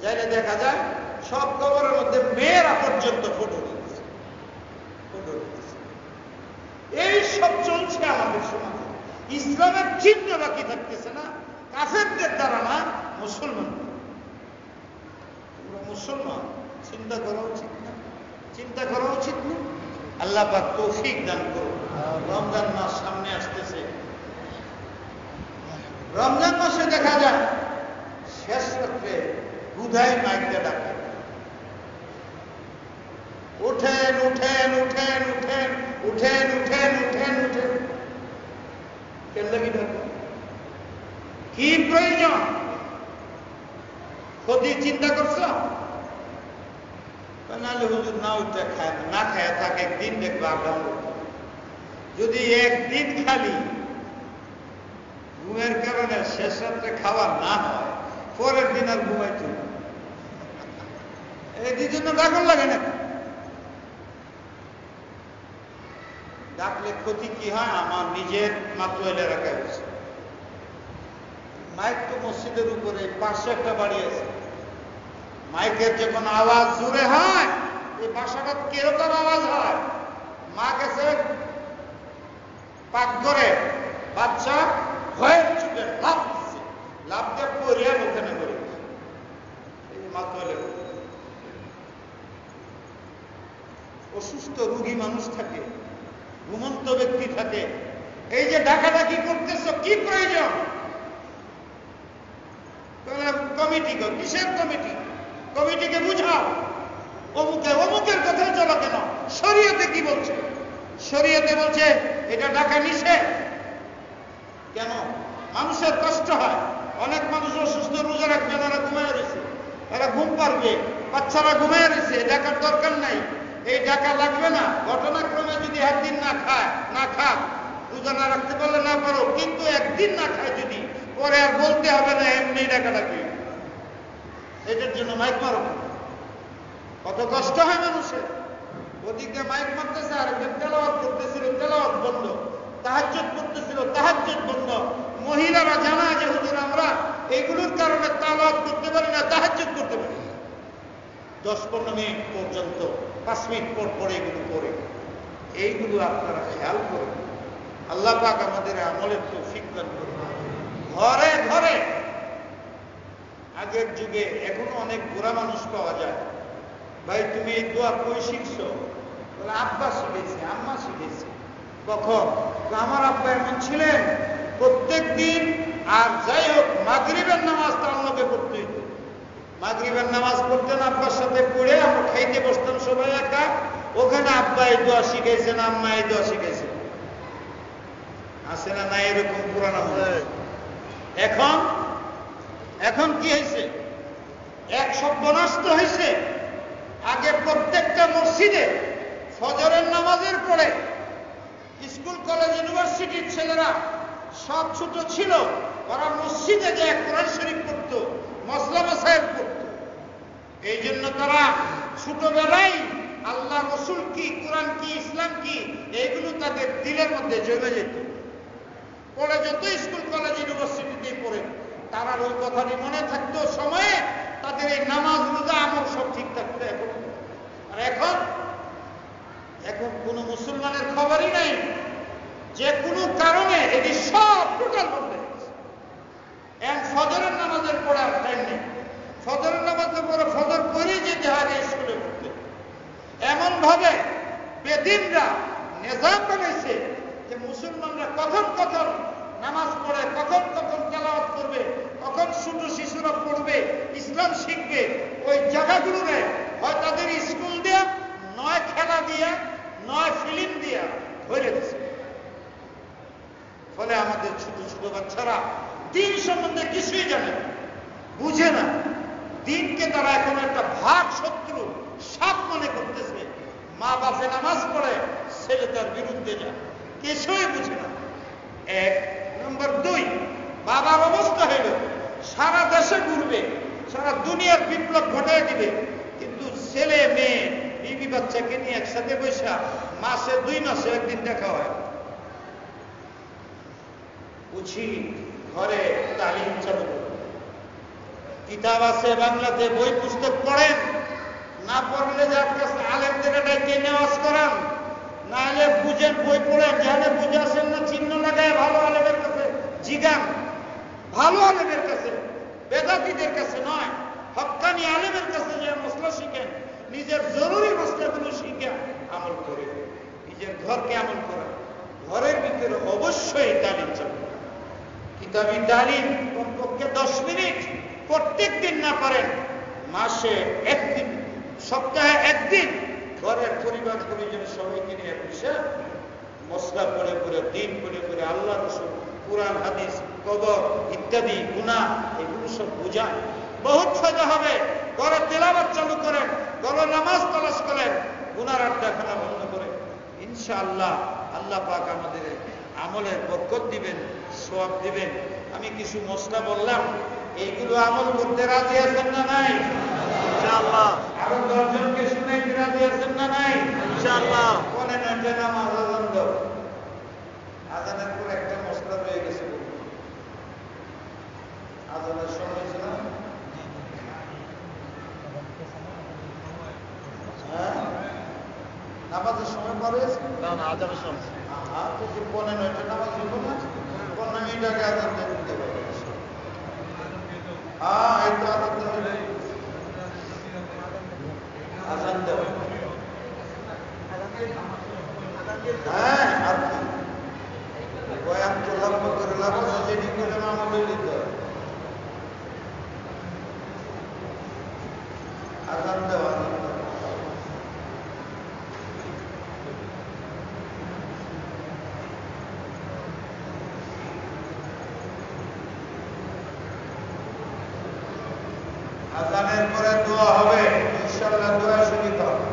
যাইলে দেখা যায় সব কবরের মধ্যে মেয়েরা পর্যন্ত ফটো দিতেছে। এই সব চলছে আমাদের সমাজে। ইসলামের চিহ্ন বাকি থাকতেছে না, কাফেরদের দ্বারা না, মুসলমান। মুসলমান চিন্তা করা উচিত না? চিন্তা করা উচিত না? আল্লাহ পাক তৌফিক দান করুন। রমজান মাস সামনে আসতেছে। রমজান মাসে দেখা যায় শেষ রাত্রে বুধাই মাইকটা ডাকে, উঠেন উঠেন উঠেন উঠেন উঠেন উঠেন উঠেন উঠেন। কেন লাগি ডাকে? কি প্রয়োজন? ক্ষতি চিন্তা করছো? নাহলে হুজুর না উঠে খায় না, খায় থাকে, একদিন দেখবো আগাম। যদি একদিন খালি ঘুমের কারণে শেষ রাত্রে খাওয়া না হয়, পরের দিন আর ঘুমাইতে এই জন্য ডাকন লাগে না। ডাকলে ক্ষতি কি হয়? আমার নিজের মাত্র এলে রাখা হয়েছে। মাইক তো মসজিদের উপরে পাশে একটা বাড়ি আছে, মাইকের যখন আওয়াজ জোরে হয়, এই বাসাটা কিরকম আওয়াজ হয়? মা গেছে পাক করে, বাচ্চা ভয়ের চুপে লাভ দিচ্ছে, লাভ দিয়ে পড়িয়া ওখানে করে অসুস্থ রোগী মানুষ থাকে, ঘুমন্ত ব্যক্তি থাকে। এই যে ডাকাডাকি করতেছ, কি প্রয়োজন? কমিটি, কিসের কমিটি? কমিটিকে বুঝাও, অমুকের কথায় চলো কেন? শরীয়তে কি বলছে? শরীয়তে বলছে এটা ডাকা নিষেধ। কেন? মানুষের কষ্ট হয়। অনেক মানুষ অসুস্থ, রোজা রাখবে না, এরা ঘুমায় রয়েছে, এরা ঘুম পারবে, বাচ্চারা ঘুমায় রয়েছে, ডাকার দরকার নাই, এই ডাকা লাগবে না। ঘটনাক্রমে যদি একদিন না খায়, না খা, রোজা না রাখতে পারলে না পারো, কিন্তু একদিন না খায় যদি, পরে আর বলতে হবে না এমনি ডাকাডাকি। এটার জন্য মাইক মারো। কত কষ্ট হয় মানুষের। ওদিকে মাইক মারতেছে, আর তেলাওয়াত করতেছিল, তেলাওয়াত বন্ধ, তাহাজ্জুদ করতেছিল, তাহাজ্জুদ বন্ধ। মহিলারা জানা যে হুজুর আমরা এইগুলোর কারণে তেলাওয়াত করতে পারি না, তাহাজ্জুদ করতে পারি না। 10-15 মিনিট পর্যন্ত, 5 মিনিট পর পরে এগুলো করে। এইগুলো আপনারা খেয়াল করুন। আল্লাহ পাক আমাদের আমলের তৌফিক দান করুন। ঘরে ঘরে আগের যুগে, এখনো অনেক বুড়া মানুষ পাওয়া যায়, ভাই তুমি এই দোয়া কই শিখছো? বলে আব্বা শিখেছে, আম্মা শিখেছে। কখন? আমার আব্বা এমন ছিলেন প্রত্যেক দিন, আর যাই হোক মাগরিবের নামাজ তার লোকে পড়তে হইত। মাগরিবের নামাজ পড়তেন আব্বার সাথে পড়ে, আমরা খাইতে বসতাম সবাই একা, ওখানে আব্বা এই দোয়া শিখাইছেন, আম্মা এই দোয়া শিখাইছেন। আছে না নাই এরকম পুরানো? এখন এখন কি হয়েছে? এক সর্বনাশ হয়েছে। আগে প্রত্যেকটা মসজিদে ফজরের নামাজের পরে স্কুল কলেজ ইউনিভার্সিটির ছেলেরা সব ছোট ছিল, ওরা মসজিদে যে কোরআন শরীফ পড়ত, মসলা মাসায়েল পড়ত। এই জন্য তারা ছোটবেলায় আল্লাহ রসুল কি, কোরআন কি, ইসলাম কি, এইগুলো তাদের দিলের মধ্যে জমে যেত। পরে যত স্কুল কলেজ ইউনিভার্সিটিতে পড়ে তারা ওই কথাটি মনে থাকতো, সময়ে তাদের এই নামাজ রোজা আমল সব ঠিক থাকতো। আর এখন এখন কোন মুসলমানের খবরই নাই, যে কোনো কারণে এটি সব টোটাল বন্ধ হয়েছে। এখন ফজরের নামাজের পরে আর টাইম নেই, ফজরের নামাজের পরে ফজর পরেই যেতে হয় স্কুলে পড়তে। এমন ভাবে বেদিনরা নিজাম বানাইছে যে মুসলমানরা কখন কখন নামাজ পড়ে, কখন কখন তেলাওয়াত করবে, কখন ছোট শিশুরা পড়বে, ইসলাম শিখবে, ওই জায়গাগুলোরে হয় তাদের স্কুল দিয়া, নয় খেলা দিয়া, নয় ফিল্ম দিয়া ধরে দিচ্ছে। ফলে আমাদের ছোট ছোট বাচ্চারা দিন সম্বন্ধে কিছুই জানে না, বুঝে না। দিনকে তারা এখন একটা ভাগ শত্রু সাপ মনে করতেছে। মা বাপে নামাজ পড়ে, ছেলে তার বিরুদ্ধে যায়, কিছুই বুঝে না। এক নম্বর। দুই, বাবার অবস্থা হইল সারা দেশে ঘুরবে, সারা দুনিয়ার বিপ্লব ঘটাই দিবে, কিন্তু ছেলে মেয়ে বিবি বাচ্চাকে নিয়ে একসাথে বসা মাসে 2 মাসে একদিন দেখা হয়। উচিত ঘরে তালিম চালু করবে। কিতাব আছে বাংলাতে, বই পুস্তক পড়েন, না পড়লে যার কাছে আলেমদের ডাইকে নেওয়াজ করান, না হলে বুঝেন বই পড়েন, যেখানে বুঝে আসেন না চিহ্ন লাগায় ভালো আলেমের কাছে জিগান, ভালো আলেমের কাছে, বেদাতীদের কাছে নয়, হক্কানি আলেমের কাছে যে মসলা শিখেন, নিজের জরুরি মসলাগুলো শিখে আমল করে, নিজের ঘরকে আমল করা। ঘরের ভিতরে অবশ্যই তালিম চালু, কিতাবি তালিম কমপক্ষে 10 মিনিট প্রত্যেক দিন, না পারেন মাসে 1 দিন, সপ্তাহে 1 দিন ঘরের পরিবার পরিজন সবাইকে নিয়ে বসে মসলা পড়ে পড়ে, দিন পড়ে পড়ে, আল্লাহ রসুল, কুরআন হাদিস, কবর ইত্যাদি গুনাহ এগুলো সব বুঝান, বহুত ফায়দা হবে। ঘরে তেলাওয়াত চালু করেন, ঘরে নামাজ তালাশ করেন, গুনার আড্ডাখানা বন্ধ করেন, ইনশাআল্লাহ আল্লাহ পাক আমাদের আমলের বরকত দিবেন, সওয়াব দিবেন। আমি কিছু মসলা বললাম, এইগুলো আমল করতে রাজি আছেন না নাই? ইনশাআল্লাহ। আরো 10 জনকে শুনাইতে রাজি আছেন না নাই? ইনশাআল্লাহ। কোনে নয়টা নামাজ আজান দাও, আজানের পর একটা মসলা রয়ে গেছে, আজানের সময় ছিল না? হ্যাঁ, নামাজের সময় পরে না, আজানের সময়। হ্যাঁ, তো 9:15 নামাজ হইব না, 15 মিনিট আগে আজান দিতে পারবে। হ্যাঁ, এই তো আজান দেবে, আজান দেবে। হ্যাঁ, আর কি বয়ান তো লাভ করে লাভ না, যেটি করে আমলে দিতে হবে। আজান দেওয়া আজানের পরে দোয়া হবে, ইনশাআল্লাহ দোয়া শরীফ হবে।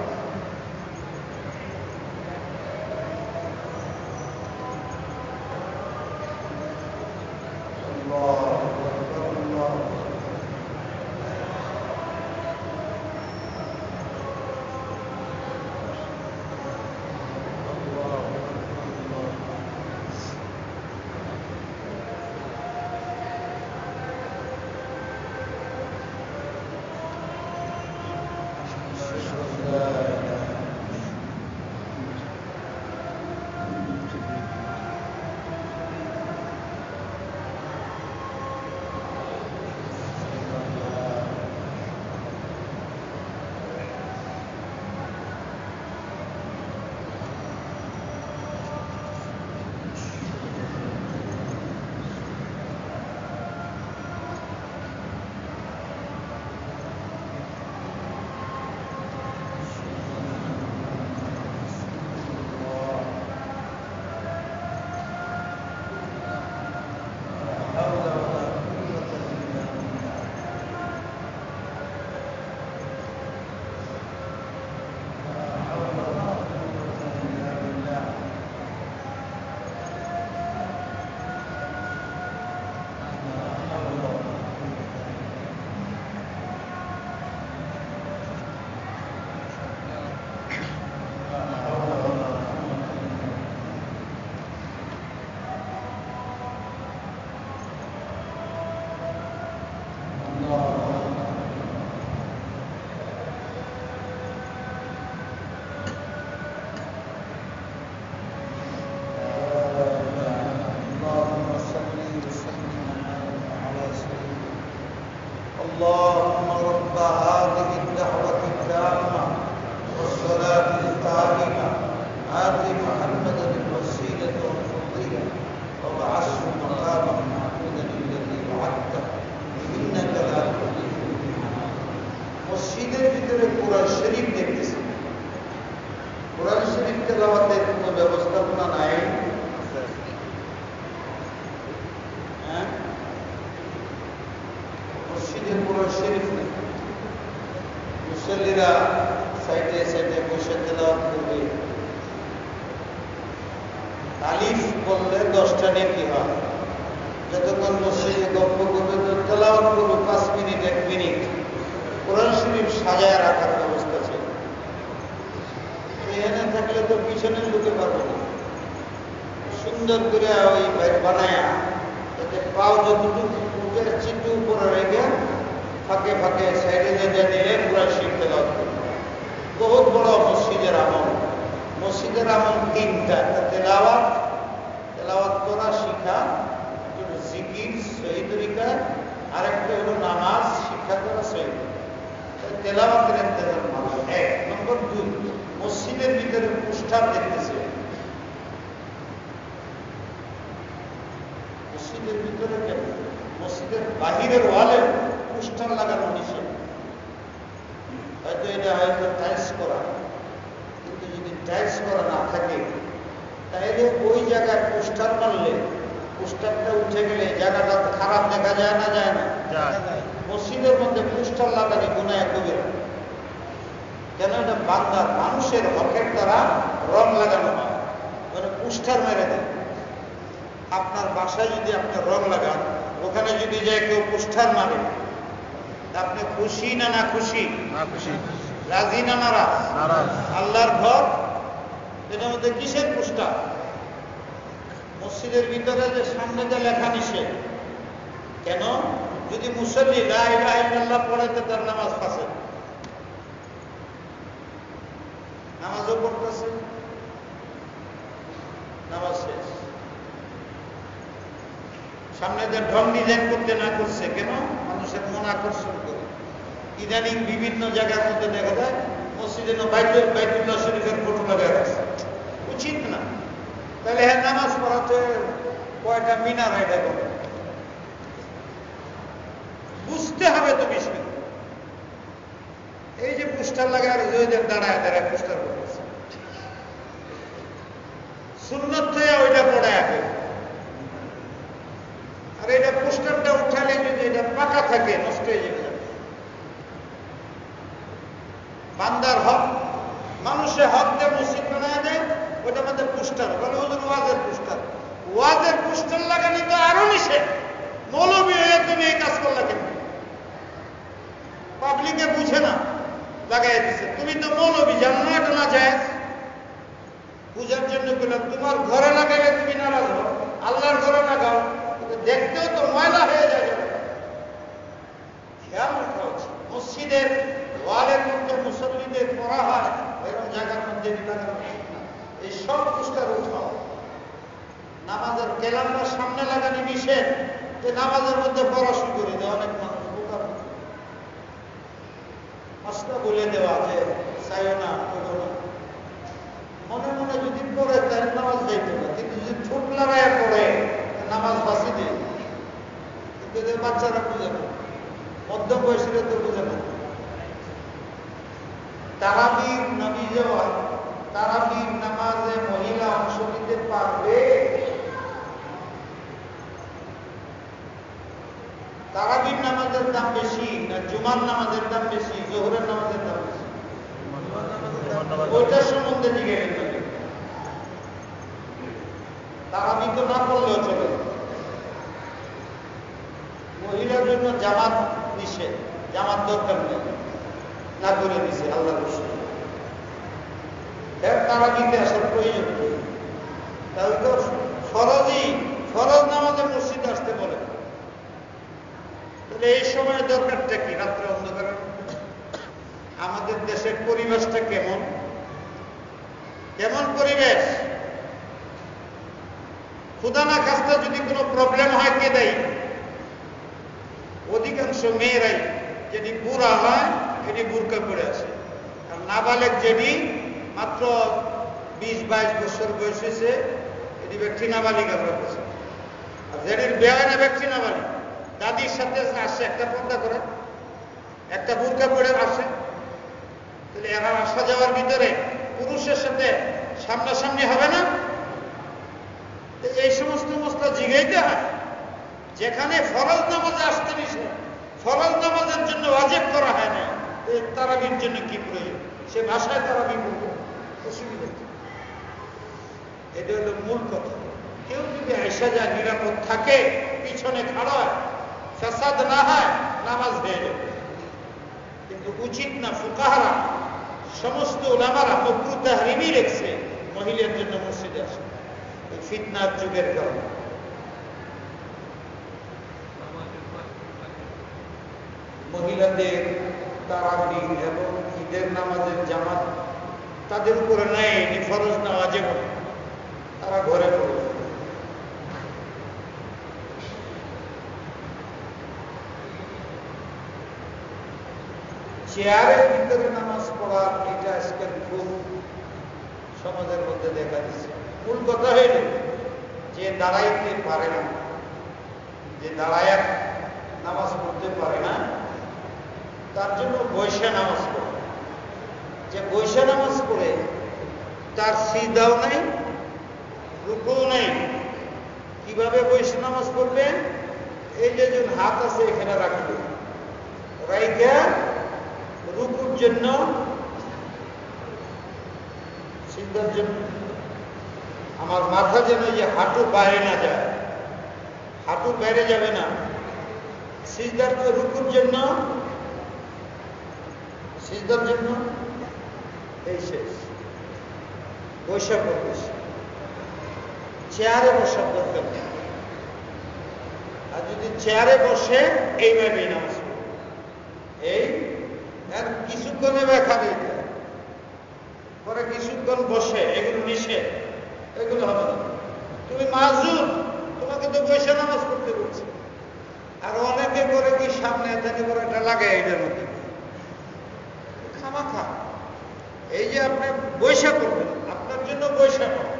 আলিফ বললে 10টা নেকি হয়। যতক্ষণ মসজিদে গল্প করবে তো তেলাওয়াত করবো 5 মিনিট 1 মিনিট, কোরআন শরীফ সাজায় রাখার ব্যবস্থা ছিল। এখানে থাকলে তো পিছনে ঢুকে পারবে না, সুন্দর করে ওই বানায়া যাতে পাও যতটুকু বুকের চিটু উপরে রেখে ফাঁকে ফাঁকে সাইডে যেতে নিলে কোরআন শরীফ তেলাওয়াত করবে। বহুত বড় মসজিদের আমল। মসজিদের আমল 3টা, তেলাওয়াত করা শিখা, জিকির সহি তরিকা, আরেকটা হলো নামাজ শিক্ষা করা সহি। তেলাওয়াতের ইন্তজাম ভালো। 1 নম্বর। 2, মসজিদের ভিতরে পোস্টার দেখতেছে। মসজিদের ভিতরে কেন, মসজিদের বাহিরের ওয়ালে পোস্টার লাগানো নিষেধ। হয়তো টাইলস করা, কিন্তু যদি টাইলস করা না থাকে তাহলে ওই জায়গায় পোস্টার মারলে পোস্টারটা উঠে গেলে জায়গাটা খারাপ দেখা যায় না, যায় না? মসজিদের মধ্যে পোস্টার লাগানি গুনাহ কবিরা। কেন? এটা বান্দার মানুষের হকের দ্বারা রং লাগানো হয়, মানে পোস্টার মেরে দেয়। আপনার বাসায় যদি আপনি রং লাগান, ওখানে যদি যায় কেউ পোস্টার মারে, আপনি খুশি না না খুশি? রাজি না নারাজ? আল্লাহর ঘর, এটার মধ্যে কিসের পোস্টার? মসজিদের ভিতরে যে সামনে যে লেখা নিষেধ। কেন? যদি মুসল্লি লা ইলাহা ইল্লাল্লাহ পড়ে তো তার নামাজ ফাসেদ। নামাজও পড়তেছে, নামাজ শেষ। সামনে যে ঢং ডিজাইন করতে না করছে, কেন? মানুষের মন আকর্ষণ করে। ইদানিং বিভিন্ন জায়গার মধ্যে দেখা যায় মসজিদে বাইতুল্লাহ শরীফের ফটো লাগা আছে, উচিত না। তাহলে হ্যাঁ, নামাজ পড়াতে কয়টা মিনার এটা করে বুঝতে হবে তো বিষয়। এই যে পোস্টার লাগা আর ওইদের দাঁড়ায় পোস্টার করতেছে, সুন্নত হয়ে ওইটা পড়ায় আগে। আর এটা পোস্টারটা উঠালে যদি এটা পাকা থাকে নষ্ট হয়ে যাবে। বান্দার হক, মানুষের হক দিয়ে মসজিদ বানায় দেয়, ওইটার মধ্যে পোস্টার বলে ওদের ওয়াজের পোস্টার। ওয়াজের পোস্টার লাগানি তো আরো নিষেধ। মৌলবী হয়ে তুমি এই কাজ করলা কেন? পাবলিকে বুঝে না, লাগাই দিচ্ছে। তুমি তো মৌলবী, জানো না এটা না যায়। বুঝার জন্য বললাম, তোমার ঘরে লাগাইলে তুমি নারাজ হও, আল্লাহর ঘরে লাগাও, দেখতেও তো ময়লা হয়ে যায়। খেয়াল রাখা উচিত। মসজিদের ওয়ালের মধ্যে মুসল্লিদের পড়া হয়, এরকম জায়গার মধ্যে লাগানো ঠিক না। এই সব পোস্টার উঠাও। নামাজের কেলামটার সামনে লাগানি নিষেধ, যে নামাজের মধ্যে পড়া শুরু করে দেয়। অনেক মানুষ বোকা মাসটা বলে দেওয়া যে চাইও না, করো না। মনে মনে যদি পড়ে তাহলে নামাজ যাইতে না, কিন্তু যদি ঠোঁট লাগায় পড়ে নামাজ বাঁচি দেয়। কিন্তু এদের বাচ্চারা বুঝে না, মধ্যম বয়সীরা তো বুঝে না। তারাবির নবী যাওয়া, তারাবির নামাজে মহিলা অংশ নিতে পারবে? তারাবির নামাজের দাম বেশি না জুমার নামাজের দাম বেশি, জোহরের নামাজের দাম বেশি? ওইটার সম্বন্ধে জিজ্ঞেস করি। তারাবি তো না করলেও চলে। মহিলার জন্য জামাত নিষেধ, জামাত দরকার নেই, না করে দিছে আল্লাহ রসুল। তারাবিতে আসার প্রয়োজন নেই। তাহলে তো ফরজ নামাজে মসজিদে আসতে বলে। তাহলে এই সময় দরকারটা কি? রাত্রে অন্ধকার। আমাদের দেশের পরিবেশটা কেমন কেমন পরিবেশ? খুদা না খাস্তা যদি কোনো প্রবলেম হয় কে দেয়? অধিকাংশ মেয়েরাই যেটি বুড়া হয় এটি বুরকা পড়ে আসে। আর নাবালেক যেটি মাত্র 20-22 বছর বয়স হয়েছে এটি ব্যক্তি নাবালিকা রয়েছে। আর যেটির বিয়ে না ব্যক্তি নাবালিক, দাদির সাথে আসে একটা পর্দা করে, একটা বুরকা পড়ে আসে। তাহলে এরা আসা যাওয়ার ভিতরে পুরুষের সাথে সামনাসামনি হবে না? এই সমস্ত মশলা জিগাইতে হয়। যেখানে ফরজ নামাজে আসতে নিষেধ, ফরজ নামাজের জন্য ওয়াজিব করা হয় না, তারাবির জন্য কি প্রয়োজন? সে ভাষায় তারাবি করবে, অসুবিধা। এটা হলো মূল কথা। কেউ যদি আয়সা যায় নিরাপদ থাকে, পিছনে খাড়ায়, ফ্যাসাদ না হয়, নামাজ হয়ে যাবে। কিন্তু উচিত না। ফুকাহারা সমস্ত ওলামারা মাকরুহ তাহরিমি রেখেছে মহিলার জন্য মসজিদে আসে, ফিতনার যুগের কারণে। মহিলাদের তারাবি এবং ঈদের নামাজের জামাত তাদের উপরে নেয়, ফরজ না ওয়াজিব, তারা ঘরে পড়ে। চেয়ারের ভিতরে নামাজ পড়ার এটা আজকাল খুব সমাজের মধ্যে দেখা দিচ্ছে। মূল কথা হইল যে দাঁড়াইতে পারে না, যে দাঁড়ায় নামাজ পড়তে পারে না, তার জন্য বৈশা নামাজ পড়ে। যে বৈশা নামাজ পড়ে তার সিজদাও নাই, রুকুও নাই। কিভাবে বৈশা নামাজ পড়বে? এই যে হাত আছে এখানে রাখবে, রাইখা রুকুর জন্য, সিজদার জন্য আমার মাথা যেন যে হাঁটু বাইরে না যায়, হাঁটু বাইরে যাবে না। সিজদার রুকুর জন্য, সিজদার জন্য এই শেষ। বৈশা পড়বে, চেয়ারে বসার দরকার নেই। আর যদি চেয়ারে বসে এইভাবে নামাজ পড়বে, এই আর কিছুক্ষণে ব্যাখ্যা দিতে পরে কিছুক্ষণ বসে, এগুলো নিষেধ, এগুলো হবে না। তুমি মাযুর, তোমাকে তো বসে নামাজ পড়তে বলছে। আর অনেকে করে কি সামনে এখানে করে এটা লাগে এইটার মধ্যে খামাখা। এই যে আপনি বৈশা করবেন, আপনার জন্য বৈশা করেন।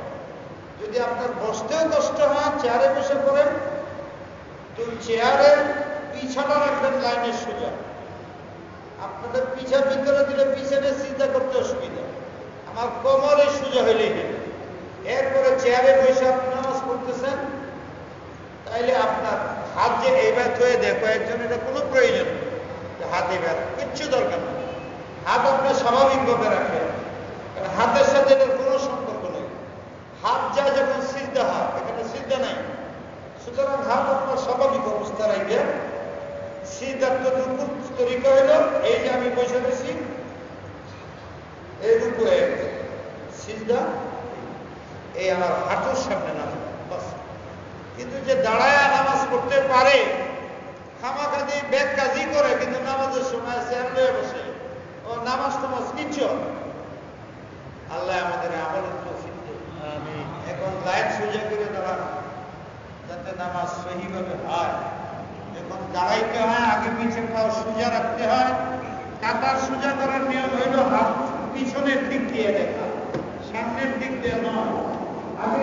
যদি আপনার বসতেও কষ্ট হয়, চেয়ারে বসে পড়েন, তো চেয়ারের পিছাটা রাখবেন লাইনের সোজা। আপনাদের পিছা ভিতরে দিলে পিছনে সিজদা করতে অসুবিধা, আমার কোমরে সোজা হইলেই নেবে। এরপরে চেয়ারে বসে আপনি নামাজ পড়তেছেন, তাইলে আপনার হাত যে এইবার হয়ে দেয় কয়েকজন, এটা কোনো প্রয়োজন নেই হাত এইবার, কিচ্ছু দরকার নেই। হাত আপনার স্বাভাবিকভাবে রাখেন, কারণ হাতের সাথে এটার কোনো সম্পর্ক নেই। হাত যায় যখন সিজদা হয়, এখানে সিজদা নাই। সুতরাং হাত আপনার স্বাভাবিক অবস্থা রাখবে। সিজদার তো রুকুর তরিকা হইল এই যে আমি বসে রয়েছি, এই রুকুয়ে সিজদা এই আমার হাঁটুর সামনে নামে বাস। কিন্তু যে দাঁড়ায় নামাজ পড়তে পারে, খামাখাদি ব্যাগ কাজই করে, কিন্তু নামাজের সময় চেয়ার লয়ে বসে, ও নামাজ টামাজ কিচ্ছু। আল্লাহ আমাদের আমলের তৌফিক দেন। এখন লাইন সোজা করে দাঁড়ানো, যাতে নামাজ সহিভাবে হয়। যখন দাঁড়াইতে হয়, আগে পিছে পাও সোজা রাখতে হয়। কাতার সোজা করার নিয়ম হইল হাত পিছনের দিক দিয়ে দেখা, সামনের দিক দিয়ে নয়। আগে